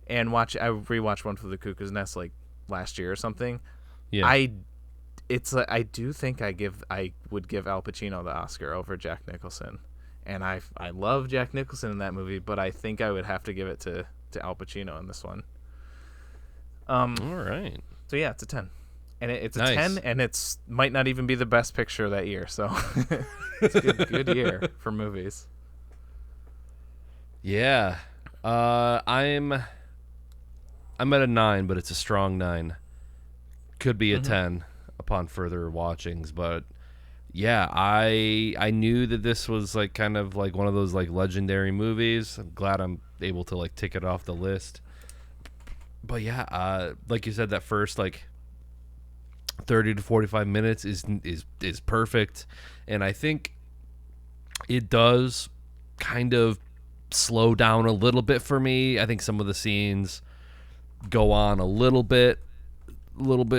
and I rewatched One Flew Over the Cuckoo's Nest like last year or something. Yeah. I do think I would give Al Pacino the Oscar over Jack Nicholson, and I love Jack Nicholson in that movie, but I think I would have to give it to Al Pacino in this one. All right. So yeah, it's a 10, and it's a Nice. 10, and it's might not even be the best picture that year. So it's a good year for movies. Yeah. I'm at a 9, but it's a strong 9. Could be a 10 upon further watchings, but yeah, I knew that this was like kind of like one of those like legendary movies. I'm glad I'm able to like tick it off the list. But yeah, like you said, that first like 30 to 45 minutes is perfect, and I think it does kind of slow down a little bit for me. I think some of the scenes go on a little bit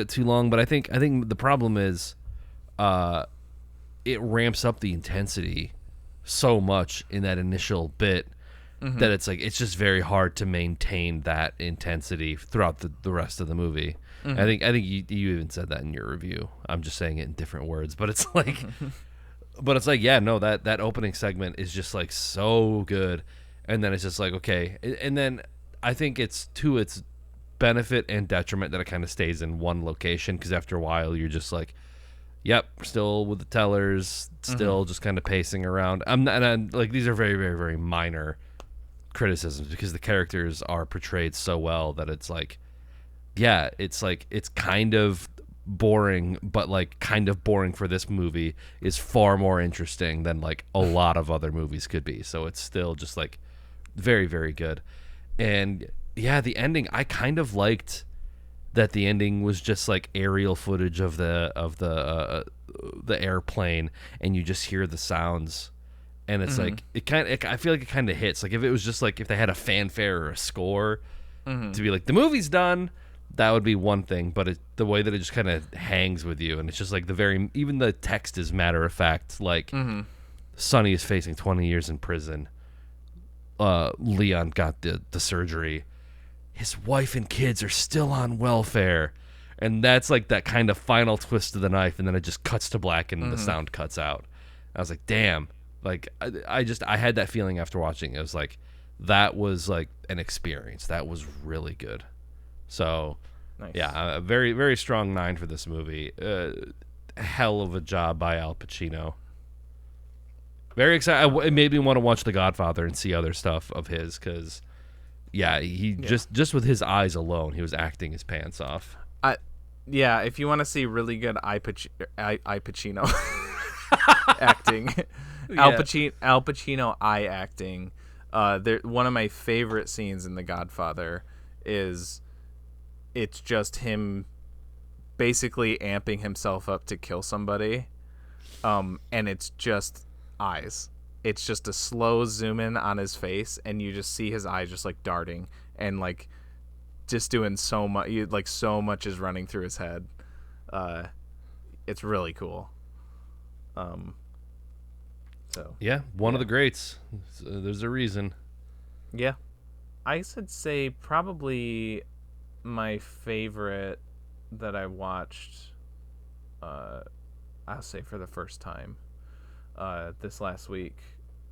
too long, but I think the problem is it ramps up the intensity so much in that initial bit that it's like it's just very hard to maintain that intensity throughout the rest of the movie. I think you even said that in your review. I'm just saying it in different words, but it's like yeah, no, that opening segment is just like so good, and then it's just like okay, and then I think it's to its benefit and detriment that it kind of stays in one location, because after a while you're just like, yep, still with the tellers, still just kind of pacing around. I'm like, these are very, very, very minor criticisms, because the characters are portrayed so well that it's like, yeah, it's like it's kind of boring, but like kind of boring for this movie is far more interesting than like a lot of other movies could be. So it's still just like very, very good. And yeah, the ending, I kind of liked that the ending was just like aerial footage of the airplane, and you just hear the sounds, and it's like I feel like it kind of hits. Like if it was just like if they had a fanfare or a score to be like the movie's done, that would be one thing. But the way that it just kind of hangs with you, and it's just like even the text is matter of fact. Like Sonny is facing 20 years in prison. Leon got the surgery. His wife and kids are still on welfare, and that's like that kind of final twist of the knife, and then it just cuts to black and the sound cuts out. I was like, damn. Like I had that feeling after watching it. It was like that was like an experience. That was really good. So Nice. Yeah, a very, very strong 9 for this movie. Hell of a job by Al Pacino. Very excited. It made me want to watch The Godfather and see other stuff of his, because yeah, just with his eyes alone, he was acting his pants off. Yeah, if you want to see really good Eye Pacino acting, Al Pacino eye acting. One of my favorite scenes in The Godfather is it's just him basically amping himself up to kill somebody, and it's just eyes. It's just a slow zoom in on his face, and you just see his eyes just like darting and like just doing so much. Like so much is running through his head. It's really cool. So yeah, one of the greats. There's a reason. Yeah, I should say probably my favorite that I watched. I'll say for the first time this last week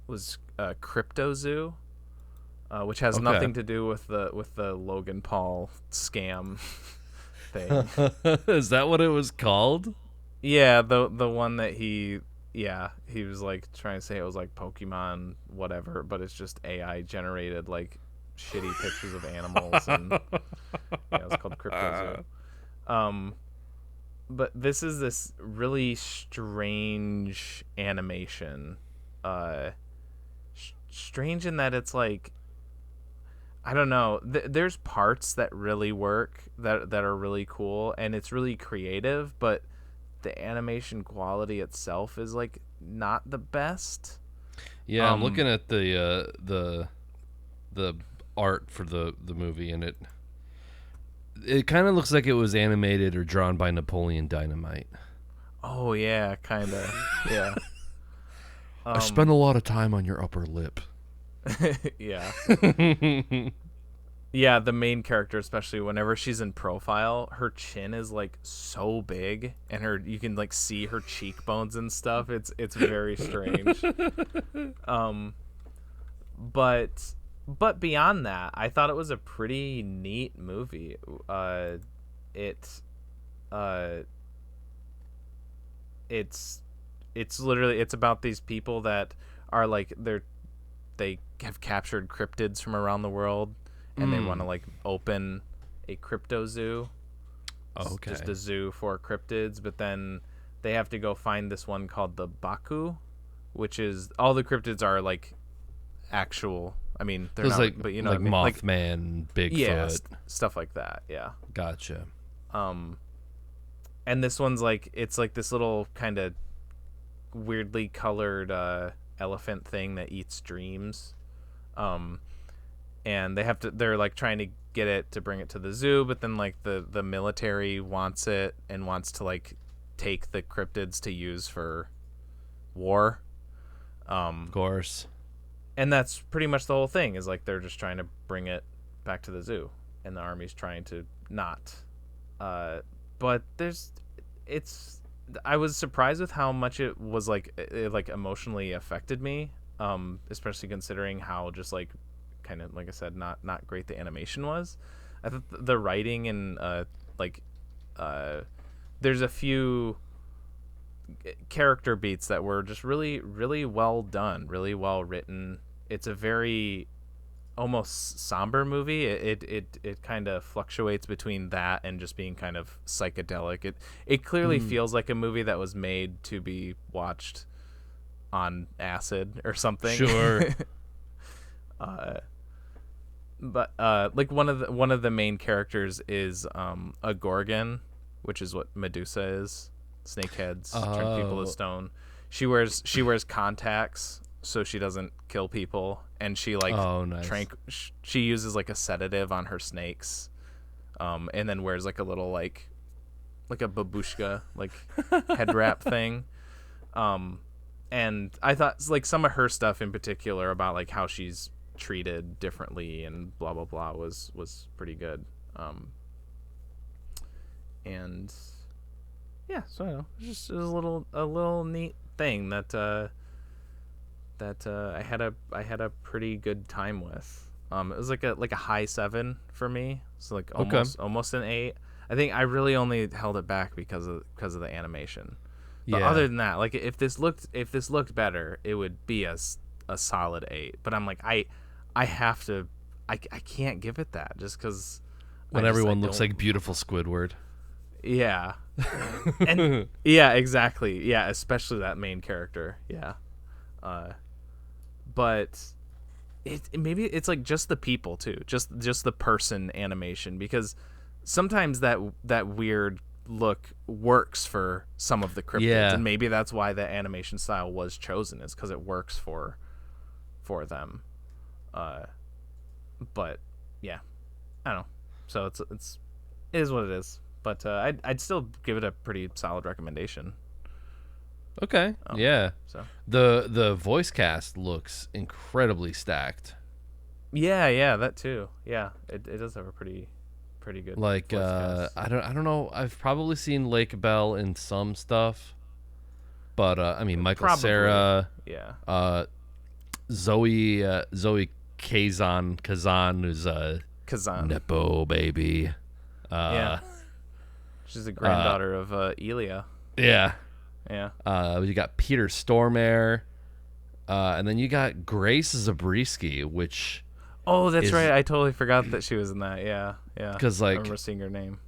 was Crypto Zoo, which has nothing to do with the Logan Paul scam thing. Is that what it was called? Yeah, the one that he was like trying to say it was like Pokemon whatever, but it's just AI generated like shitty pictures of animals, and it's called Crypto Zoo. But this is this really strange animation. Strange in that it's like, I don't know. There's parts that really work, that are really cool, and it's really creative. But the animation quality itself is like not the best. Yeah, I'm looking at the art for the movie, and it kind of looks like it was animated or drawn by Napoleon Dynamite. Oh yeah, kind of. Yeah. I spent a lot of time on your upper lip. Yeah. Yeah, the main character, especially whenever she's in profile, her chin is like so big, and you can like see her cheekbones and stuff. It's very strange. But beyond that, I thought it was a pretty neat movie. It's literally, it's about these people that are like they have captured cryptids from around the world, and they want to like open a crypto zoo. Oh, okay. Just a zoo for cryptids, but then they have to go find this one called the Baku, which is, all the cryptids are like actual. I mean, they're not, like, but you know, like what I mean? Mothman, Bigfoot, yeah, stuff like that. Yeah. Gotcha. And this one's like, it's like this little kind of weirdly colored elephant thing that eats dreams. And they're like trying to get it to bring it to the zoo, but then like the military wants it and wants to like take the cryptids to use for war. Of course. And that's pretty much the whole thing, is like they're just trying to bring it back to the zoo, and the army's trying to not. But I was surprised with how much it was like, it like emotionally affected me, especially considering how just like kind of, like I said, not great the animation was. I thought the writing and there's a few character beats that were just really, really well done, really well written. It's a very almost somber movie. It kind of fluctuates between that and just being kind of psychedelic. It clearly feels like a movie that was made to be watched on acid or something. Sure. But like one of the main characters is a Gorgon, which is what Medusa is. Snakeheads turn people to stone. She wears contacts so she doesn't kill people, and she like nice. She uses like a sedative on her snakes, and then wears like a little like a babushka like head wrap thing. And I thought like some of her stuff in particular about like how she's treated differently and blah blah blah was pretty good. And yeah, so I don't know, it was a little neat thing that I had a pretty good time with. It was like a high 7 for me, so like almost an 8. I think I really only held it back because of the animation. But other than that, like if this looked better, it would be a solid 8. But I'm like I can't give it that just because when everyone looks like beautiful Squidward. Yeah. And yeah, exactly. Yeah, especially that main character. Yeah. But maybe it's like just the people too, just the person animation, because sometimes that weird look works for some of the cryptids, and maybe that's why the animation style was chosen, is because it works for them. But yeah, I don't know. So it is what it is. But I'd still give it a pretty solid recommendation. Okay. Yeah. So the voice cast looks incredibly stacked. Yeah, that too. Yeah, it does have a pretty good. Like voice cast. I don't know. I've probably seen Lake Bell in some stuff, but I mean Michael Cera. Yeah. Zoe Kazan, who's Kazan. Nepo baby. Yeah. She's the granddaughter of Elia. Yeah. Yeah. You got Peter Stormare, and then you got Grace Zabriskie, which. Oh, that's right. I totally forgot that she was in that. Yeah. Because like, I remember seeing her name.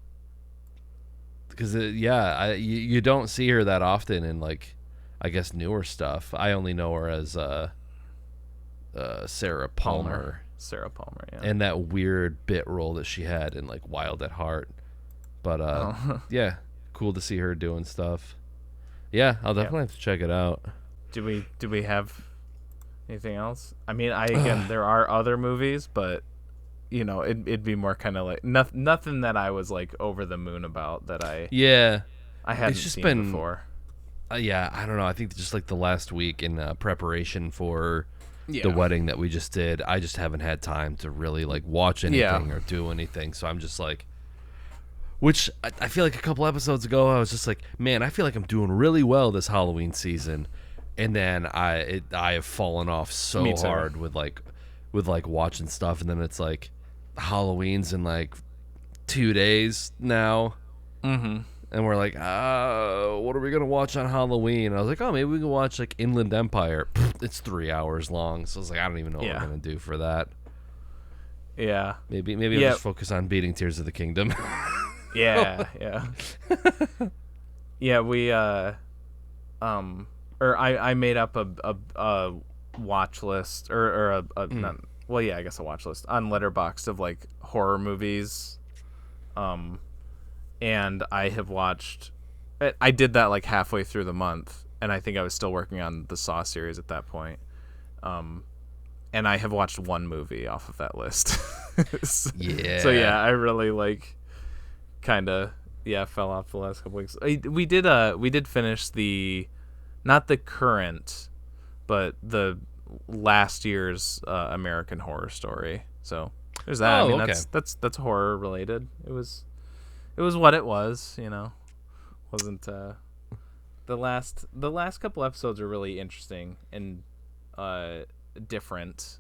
Because you don't see her that often in like, I guess newer stuff. I only know her as Sarah Palmer. Sarah Palmer. Yeah. And that weird bit role that she had in like Wild at Heart. But yeah, cool to see her doing stuff. Yeah, I'll definitely have to check it out. Do we have anything else? I mean, again, there are other movies, but it'd be more kind of like nothing that I was like over the moon about that I hadn't seen before. Yeah, I don't know. I think just like the last week in preparation for the wedding that we just did, I just haven't had time to really like watch anything or do anything. So I'm just like, which I feel like a couple episodes ago I was just like, man, I feel like I'm doing really well this Halloween season, and then I have fallen off so hard with watching stuff, and then it's like Halloween's in like 2 days now. Mm-hmm. And we're like, what are we going to watch on Halloween? And I was like, maybe we can watch, like, Inland Empire. It's 3 hours long. So I was like, I don't even know what we're going to do for that. Yeah. Maybe I'll just focus on beating Tears of the Kingdom. Yeah. Yeah, we, I made up a watch list, I guess a watch list on Letterboxd of, like, horror movies. And I have watched... I did that like halfway through the month, and I think I was still working on the Saw series at that point. And I have watched one movie off of that list. So I really like kind of fell off the last couple weeks. We did finish not the current, but the last year's American Horror Story. So there's that. I mean, okay. that's horror related. It was what it was, wasn't the last couple episodes are really interesting and different.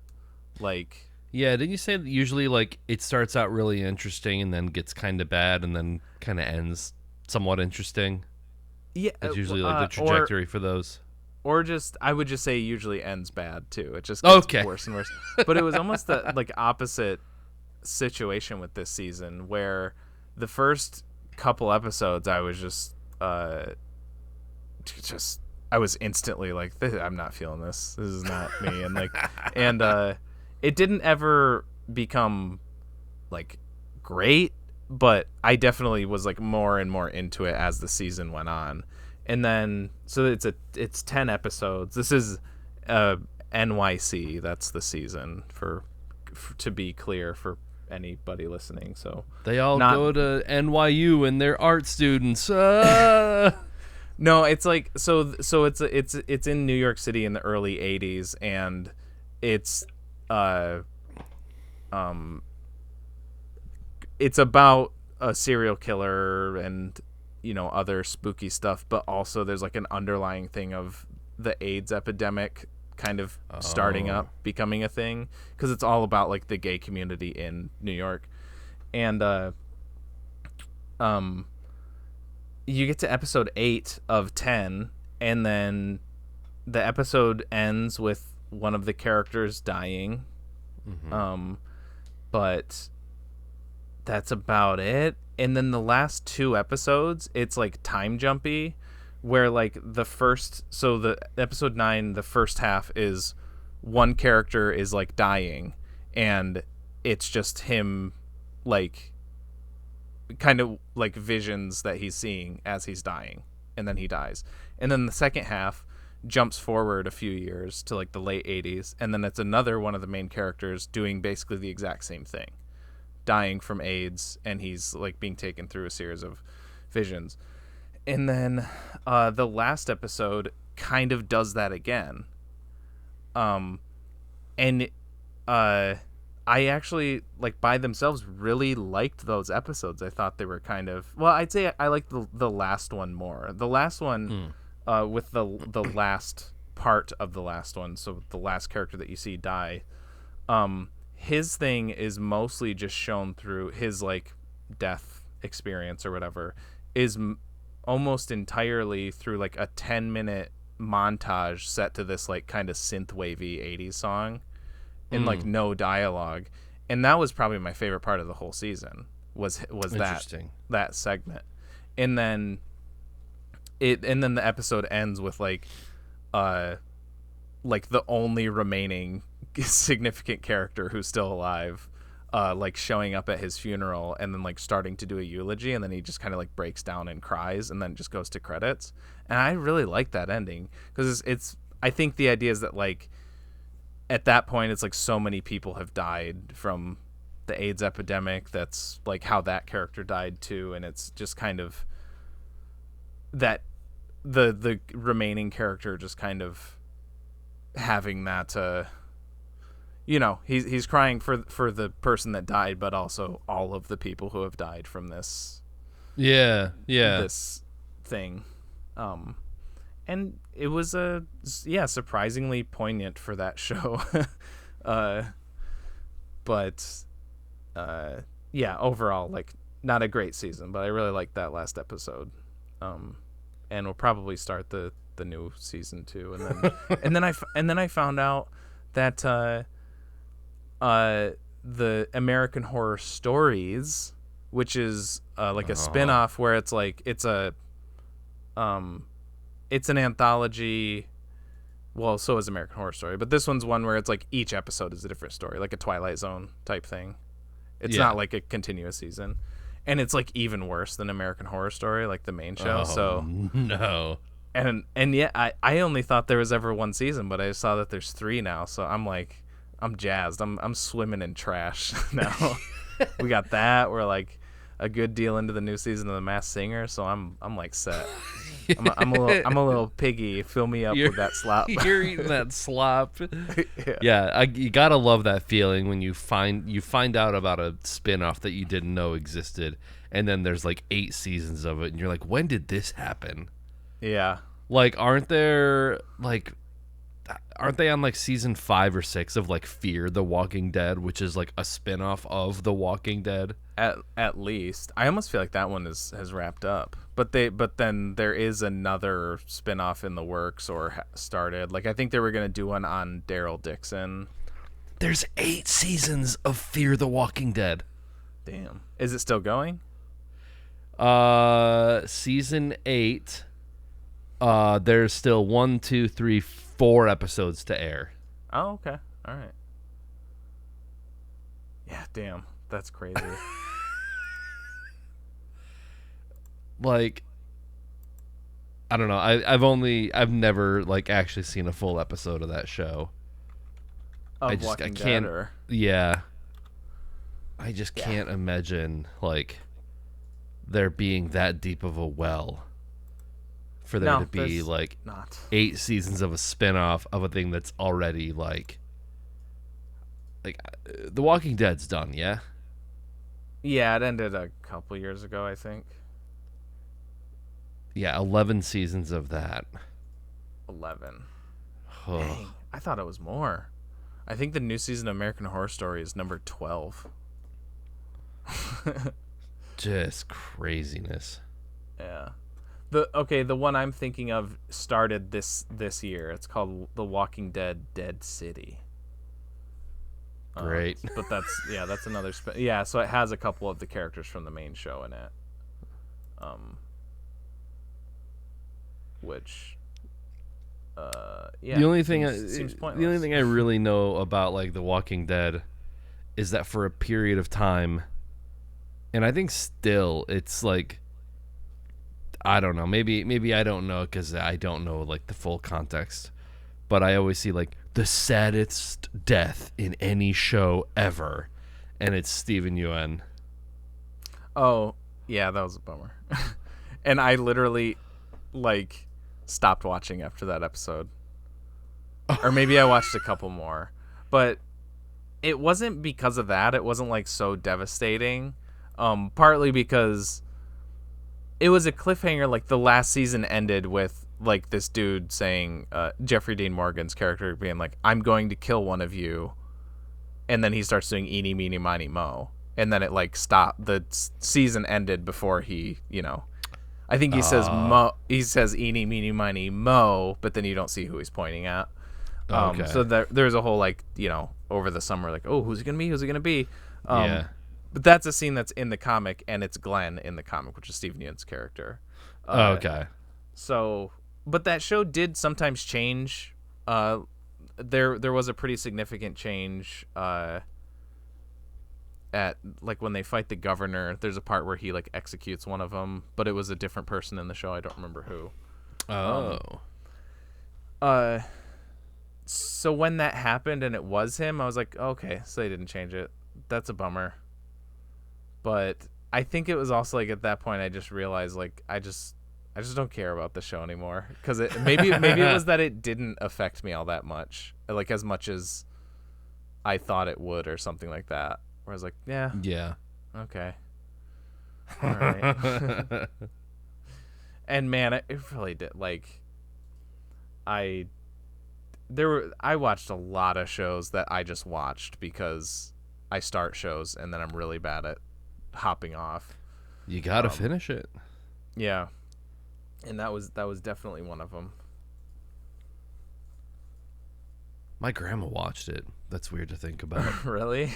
Like, yeah, didn't you say that usually like it starts out really interesting and then gets kind of bad and then kind of ends somewhat interesting? Yeah, it's usually like the trajectory for those. Or just, I would just say usually ends bad too. It just gets worse and worse. But it was almost the like opposite situation with this season, where the first couple episodes I was I was instantly like, I'm not feeling this. This is not me. And like, it didn't ever become like great, but I definitely was like more and more into it as the season went on. And then, so it's 10 episodes. This is NYC. That's the season for to be clear for anybody listening. So they all go to NYU and they're art students. No, it's like it's in New York City in the early 80s, and it's about a serial killer and other spooky stuff, but also there's like an underlying thing of the AIDS epidemic kind of starting up, becoming a thing, because it's all about like the gay community in New York. And you get to episode 8 of 10, and then the episode ends with one of the characters dying. But that's about it. And then the last 2 episodes, it's like time jumpy, where like the episode 9, the first half is one character is like dying, and it's just him like kind of like visions that he's seeing as he's dying, and then he dies. And then the second half jumps forward a few years to like the late 80s, and then it's another one of the main characters doing basically the exact same thing, dying from AIDS, and he's like being taken through a series of visions. And then the last episode kind of does that again. I actually, like, by themselves really liked those episodes. I thought they were kind of... Well, I'd say I liked the last one more. The last one, with the last part of the last one, so the last character that you see die, his thing is mostly just shown through his, like, death experience or whatever, is almost entirely through, like, a 10-minute montage set to this, like, kind of synth-wavy 80s song. And like no dialogue, and that was probably my favorite part of the whole season was that segment. And then the episode ends with like the only remaining significant character who's still alive like showing up at his funeral and then like starting to do a eulogy, and then he just kind of like breaks down and cries and then just goes to credits. And I really like that ending because it's I think the idea is that like at that point it's like so many people have died from the AIDS epidemic. That's like how that character died too, and it's just kind of that the remaining character just kind of having that he's crying for the person that died, but also all of the people who have died from this this thing. And it was surprisingly poignant for that show. But overall, like, not a great season, but I really liked that last episode. And we'll probably start the new season too. And then and then I found out that the American Horror Stories, which is like a spin-off where it's like it's an anthology. Well, so is American Horror Story, but this one's one where it's like each episode is a different story, like a Twilight Zone type thing. It's not like a continuous season, and it's like even worse than American Horror Story, like the main show. No. And yeah, I only thought there was ever one season, but I saw that there's 3 now, so I'm like, I'm jazzed. I'm swimming in trash now. We got that. We're like a good deal into the new season of The Masked Singer, so I'm like set. I'm a little piggy. Fill me up with that slop. You're eating that slop. You gotta love that feeling when you find out about a spin-off that you didn't know existed, and then there's like 8 seasons of it, and you're like, when did this happen? Yeah. Like, aren't they on like season 5 or 6 of like Fear the Walking Dead, which is like a spin-off of The Walking Dead? At least. I almost feel like that one has wrapped up. But then there is another spin-off in the works or started. Like, I think they were going to do one on Daryl Dixon. There's 8 seasons of Fear the Walking Dead. Damn. Is it still going? Season 8. There's still 1, 2, 3, 4 episodes to air. Oh, okay. All right. Yeah, damn. That's crazy. Like, I don't know. I've never like actually seen a full episode of that show. I can't. Yeah. I just can't imagine like there being that deep of a well for there to be like 8 seasons of a spin-off of a thing that's already like The Walking Dead's done, yeah? Yeah, it ended a couple years ago, I think. Yeah, 11 seasons of that. 11. Dang, I thought it was more. I think the new season of American Horror Story is number 12. Just craziness. Yeah. The one I'm thinking of started this year. It's called The Walking Dead: Dead City. Great. But that's another so it has a couple of the characters from the main show in it. Which the only thing seems pointless. The only thing I really know about like The Walking Dead is that for a period of time, and I think still it's like, I don't know, maybe I don't know because I don't know like the full context, but I always see like the saddest death in any show ever, and it's Steven Yeun. Oh yeah, that was a bummer. And I literally like stopped watching after that episode, or maybe I watched a couple more, but it wasn't because of that. It wasn't like so devastating, partly because it was a cliffhanger. Like the last season ended with like this dude saying, Jeffrey Dean Morgan's character being like, "I'm going to kill one of you," and then he starts doing "Eeny, meeny, miny, mo," and then it like stopped. The season ended before he, I think he says mo. He says "Eeny, meeny, miny, mo," but then you don't see who he's pointing at. Okay. So there's a whole like over the summer like, oh, who's it gonna be? Who's it gonna be? Yeah. But that's a scene that's in the comic, and it's Glenn in the comic, which is Steven Yeun's character. Okay. So, but that show did sometimes change. There was a pretty significant change at like when they fight the governor, there's a part where he like executes one of them, but it was a different person in the show. I don't remember who. So when that happened and it was him, I was like, okay, so they didn't change it. That's a bummer. But I think it was also like at that point I just realized like I just don't care about the show anymore, because maybe it was that it didn't affect me all that much, like as much as I thought it would or something like that. Where I was like, yeah, okay, all right. And man, it really did. Like, I watched a lot of shows that I just watched because I start shows and then I'm really bad at hopping off. You gotta finish it. Yeah, and that was definitely one of them. My grandma watched it. That's weird to think about. Really?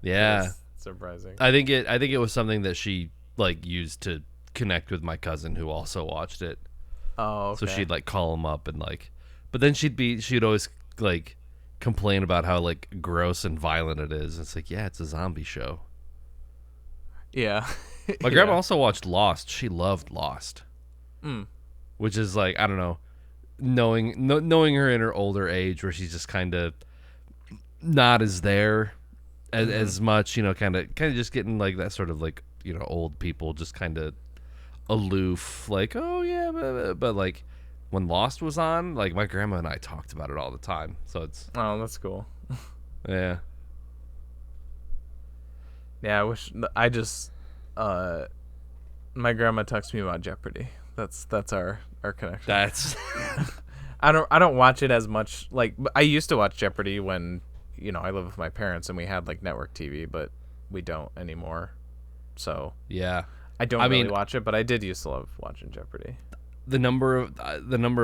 Yeah. That's surprising. I think it was something that she like used to connect with my cousin who also watched it. Oh, okay. So she'd like call him up and like, but then she'd always like complain about how like gross and violent it is. It's like, yeah, it's a zombie show. Yeah. My grandma also watched Lost. She loved Lost. Which is like, I don't know, knowing her in her older age where she's just kind of not as there as much, you know, kind of just getting like that sort of like, you know, old people just kind of aloof, like, oh yeah, but like when Lost was on, like my grandma and I talked about it all the time. So it's that's cool. Yeah. Yeah, I just my grandma texts me about Jeopardy. That's our connection. That's I don't watch it as much. Like, I used to watch Jeopardy when, you know, I live with my parents and we had like network TV, but we don't anymore. So yeah, I don't really watch it, but I did used to love watching Jeopardy. The number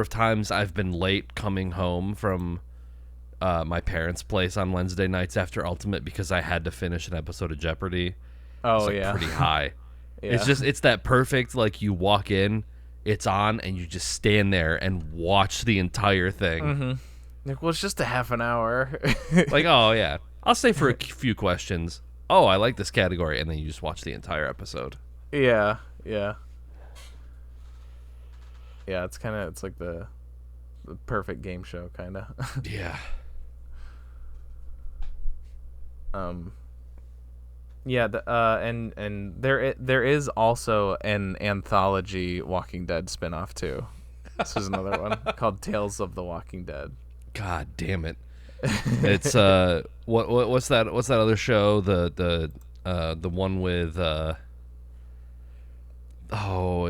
of times I've been late coming home from my parents' place on Wednesday nights after Ultimate because I had to finish an episode of Jeopardy. Oh, like, yeah. pretty high. Yeah. It's that perfect, like, you walk in, it's on, and you just stand there and watch the entire thing. Mm-hmm. Like, well, it's just a half an hour. Like, oh yeah, I'll stay for a few questions. Oh, I like this category, and then you just watch the entire episode. Yeah. It's like the perfect game show, kind of. Yeah. Yeah, and there is also an anthology Walking Dead spinoff too. This is another one called Tales of the Walking Dead. God damn it! It's what's that other show, the one with it's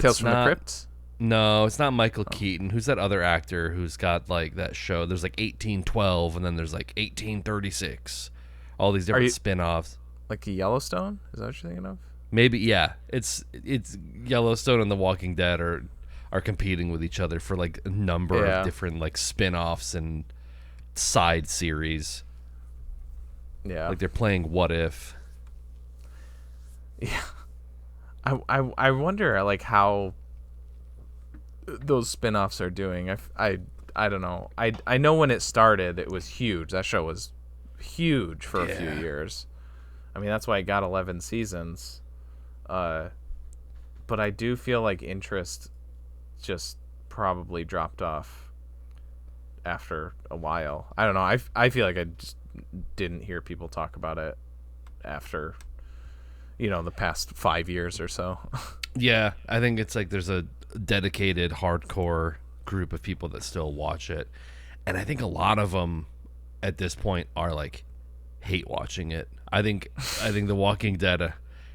Tales from the Crypt? No, it's not Michael Keaton. Who's that other actor who's got like that show? There's like 1812 and then there's like 1836. All these different spin-offs. Like Yellowstone? Is that what you're thinking of? Maybe, yeah. It's Yellowstone and The Walking Dead are competing with each other for like a number of different like spin-offs and side series. Yeah. Like they're playing What If. Yeah. I wonder like how those spin-offs are doing. I don't know. I know when it started it was huge. That show was huge for a few years. I mean, that's why it got 11 seasons. But I do feel like interest just probably dropped off after a while. I don't know. I feel like I just didn't hear people talk about it after, you know, the past 5 years or so. Yeah, I think it's like there's a dedicated hardcore group of people that still watch it. And I think a lot of them at this point are like hate watching it. I think The Walking Dead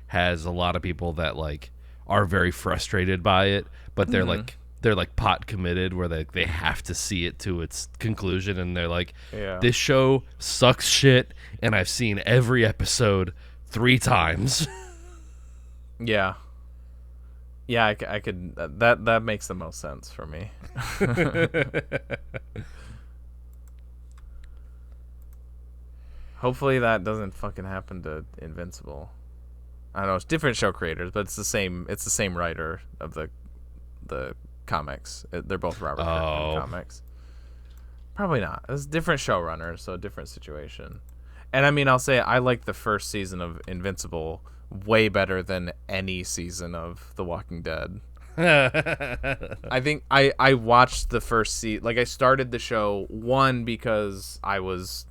has a lot of people that like are very frustrated by it, but they're like pot committed where they have to see it to its conclusion, and they're like, this show sucks shit and I've seen every episode 3 times. Yeah, I could that makes the most sense for me. Hopefully that doesn't fucking happen to Invincible. I don't know, it's different show creators, but it's the same writer of the comics. They're both Robert Kirkman comics. Probably not. It's different showrunners, so a different situation. And I mean, I'll say I like the first season of Invincible way better than any season of The Walking Dead. I think I watched the first season. Like, I started the show, one, because I was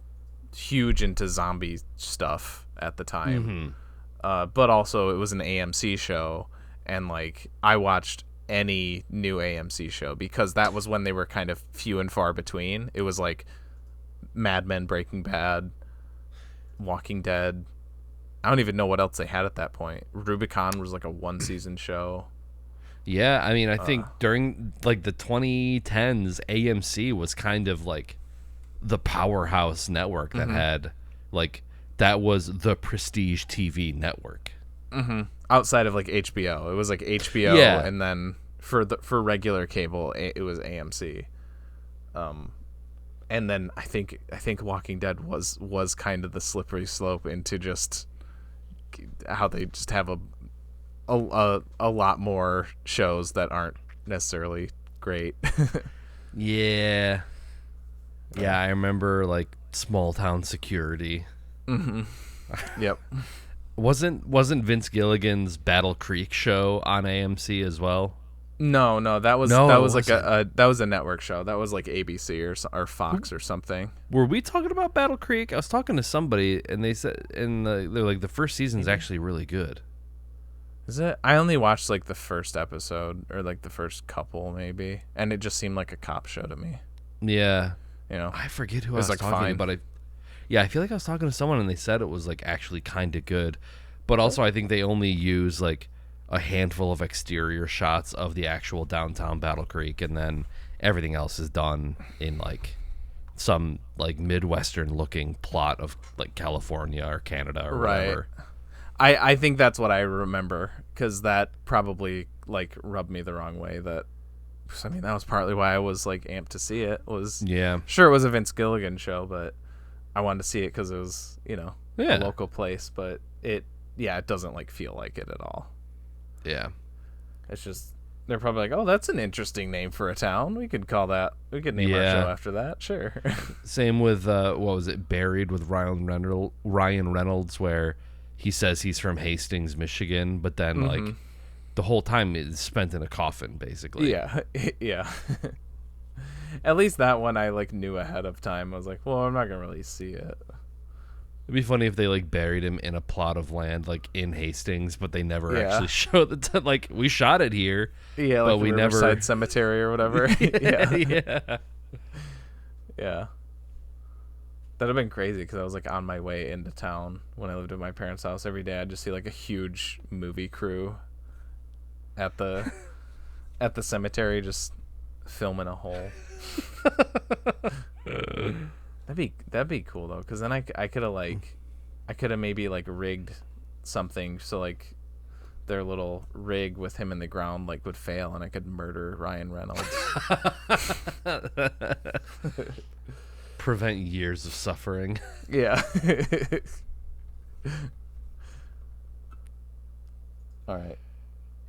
huge into zombie stuff at the time. But also it was an AMC show, and like I watched any new AMC show because that was when they were kind of few and far between. It was like Mad Men, Breaking Bad, Walking Dead. I don't even know what else they had at that point. Rubicon was like a 1-season show. Yeah, I mean, I think during like the 2010s, AMC was kind of like the powerhouse network that had like that was the prestige TV network. Outside of like HBO, it was like HBO, and then for regular cable, it was AMC. And then I think Walking Dead was kind of the slippery slope into just how they just have a lot more shows that aren't necessarily great. Yeah, I remember like Small Town Security. Yep. Wasn't Vince Gilligan's Battle Creek show on AMC as well? No, that was like that was a network show. That was like ABC or Fox or something. Were we talking about Battle Creek? I was talking to somebody and they said they're like the first season's actually really good. Is it? I only watched like the first episode or like the first couple maybe, and it just seemed like a cop show to me. Yeah. You know, I forget who I was like talking to, but I feel like I was talking to someone and they said it was like actually kind of good. But also I think they only use like a handful of exterior shots of the actual downtown Battle Creek, and then everything else is done in like some like Midwestern looking plot of like California or Canada or whatever. I think that's what I remember, because that probably like rubbed me the wrong way. That was partly why I was like amped to see it. Sure, it was a Vince Gilligan show, but I wanted to see it because it was, you know, a local place. But it doesn't like feel like it at all. Yeah, it's just they're probably like, oh, that's an interesting name for a town. We could name our show after that. Sure. Same with what was it, Buried with Ryan Reynolds, where he says he's from Hastings, Michigan, but then like the whole time is spent in a coffin, basically. Yeah. At least that one I like knew ahead of time. I was like, well, I'm not gonna really see it. It'd be funny if they like buried him in a plot of land like in Hastings, but they never actually show the like we shot it here. Yeah, but like we Riverside never Cemetery or whatever. Yeah. That'd have been crazy because I was like on my way into town when I lived at my parents' house. Every day I'd just see like a huge movie crew at the cemetery just filming a hole. That'd be cool though, because then I could have maybe like rigged something so like their little rig with him in the ground like would fail and I could murder Ryan Reynolds. Prevent years of suffering. Yeah. All right.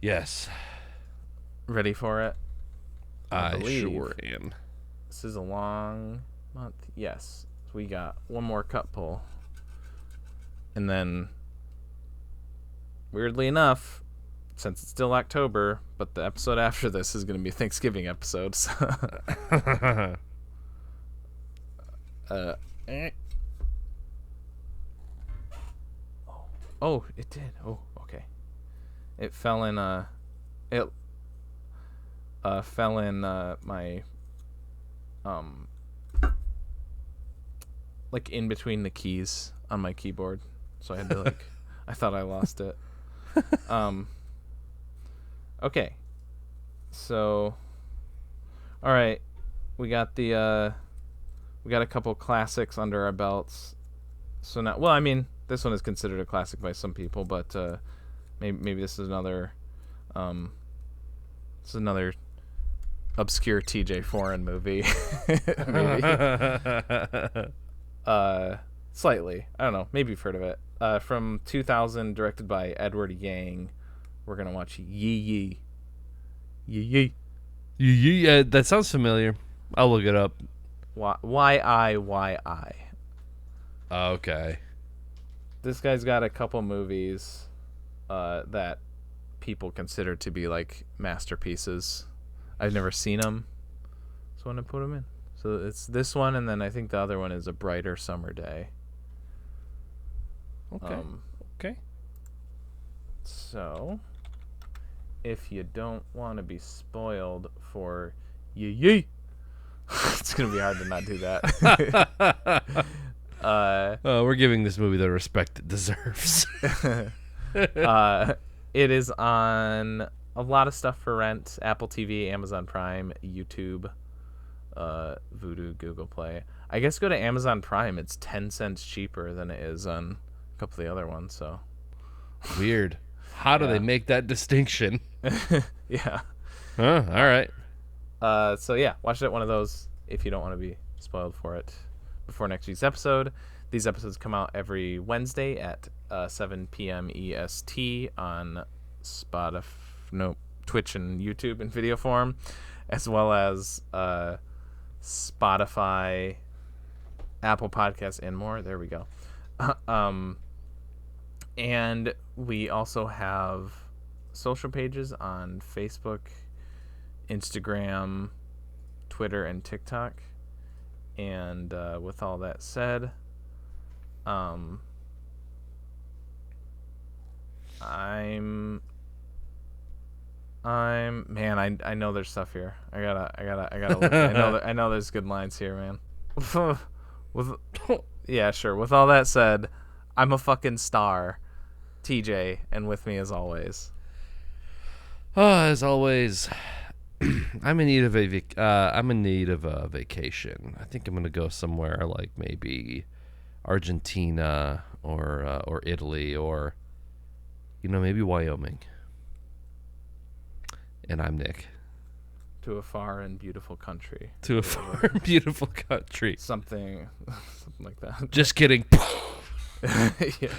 Yes. Ready for it? I sure am. This is a long month. Yes. We got one more cup pull. And then, weirdly enough, since it's still October, but the episode after this is going to be a Thanksgiving episode. So Oh, it did. Oh, okay. It fell in my like in between the keys on my keyboard. So I had to like I thought I lost it. Okay. So all right. We got a couple classics under our belts. So now, well, I mean, this one is considered a classic by some people, but maybe this is another obscure TJ Foreign movie. Maybe. Slightly. I don't know. Maybe you've heard of it. From 2000, directed by Edward Yang. We're gonna watch Yee Yee. Yee Yee. Yee Yee. Yeah, that sounds familiar. I'll look it up. Y-I-Y-I. Okay. This guy's got a couple movies that people consider to be like masterpieces. I've never seen them, so I'm gonna put them in. So it's this one, and then I think the other one is A Brighter Summer Day. Okay. Okay. So, if you don't want to be spoiled for yee, it's gonna be hard to not do that. We're giving this movie the respect it deserves. It is on a lot of stuff for rent: Apple TV, Amazon Prime, YouTube, Vudu, Google Play. I guess go to Amazon Prime. It's 10 cents cheaper than it is on a couple of the other ones. So weird. How do they make that distinction? Yeah. Huh, all right. So yeah, watch it one of those if you don't want to be spoiled for it before next week's episode. These episodes come out every Wednesday at 7 p.m. EST on Twitch and YouTube in video form, as well as Spotify, Apple Podcasts, and more. There we go. And we also have social pages on Facebook, Instagram, Twitter, and TikTok. And with all that said, I'm man, I know there's stuff here. I gotta look. I know there's good lines here, man. Yeah, sure. With all that said, I'm a fucking star, TJ, and with me as always. As always, I'm in need of a vacation. I think I'm gonna go somewhere like maybe Argentina or Italy or maybe Wyoming. And I'm Nick. To a far and beautiful country. To a far and beautiful country. Something like that. Just kidding. Yeah.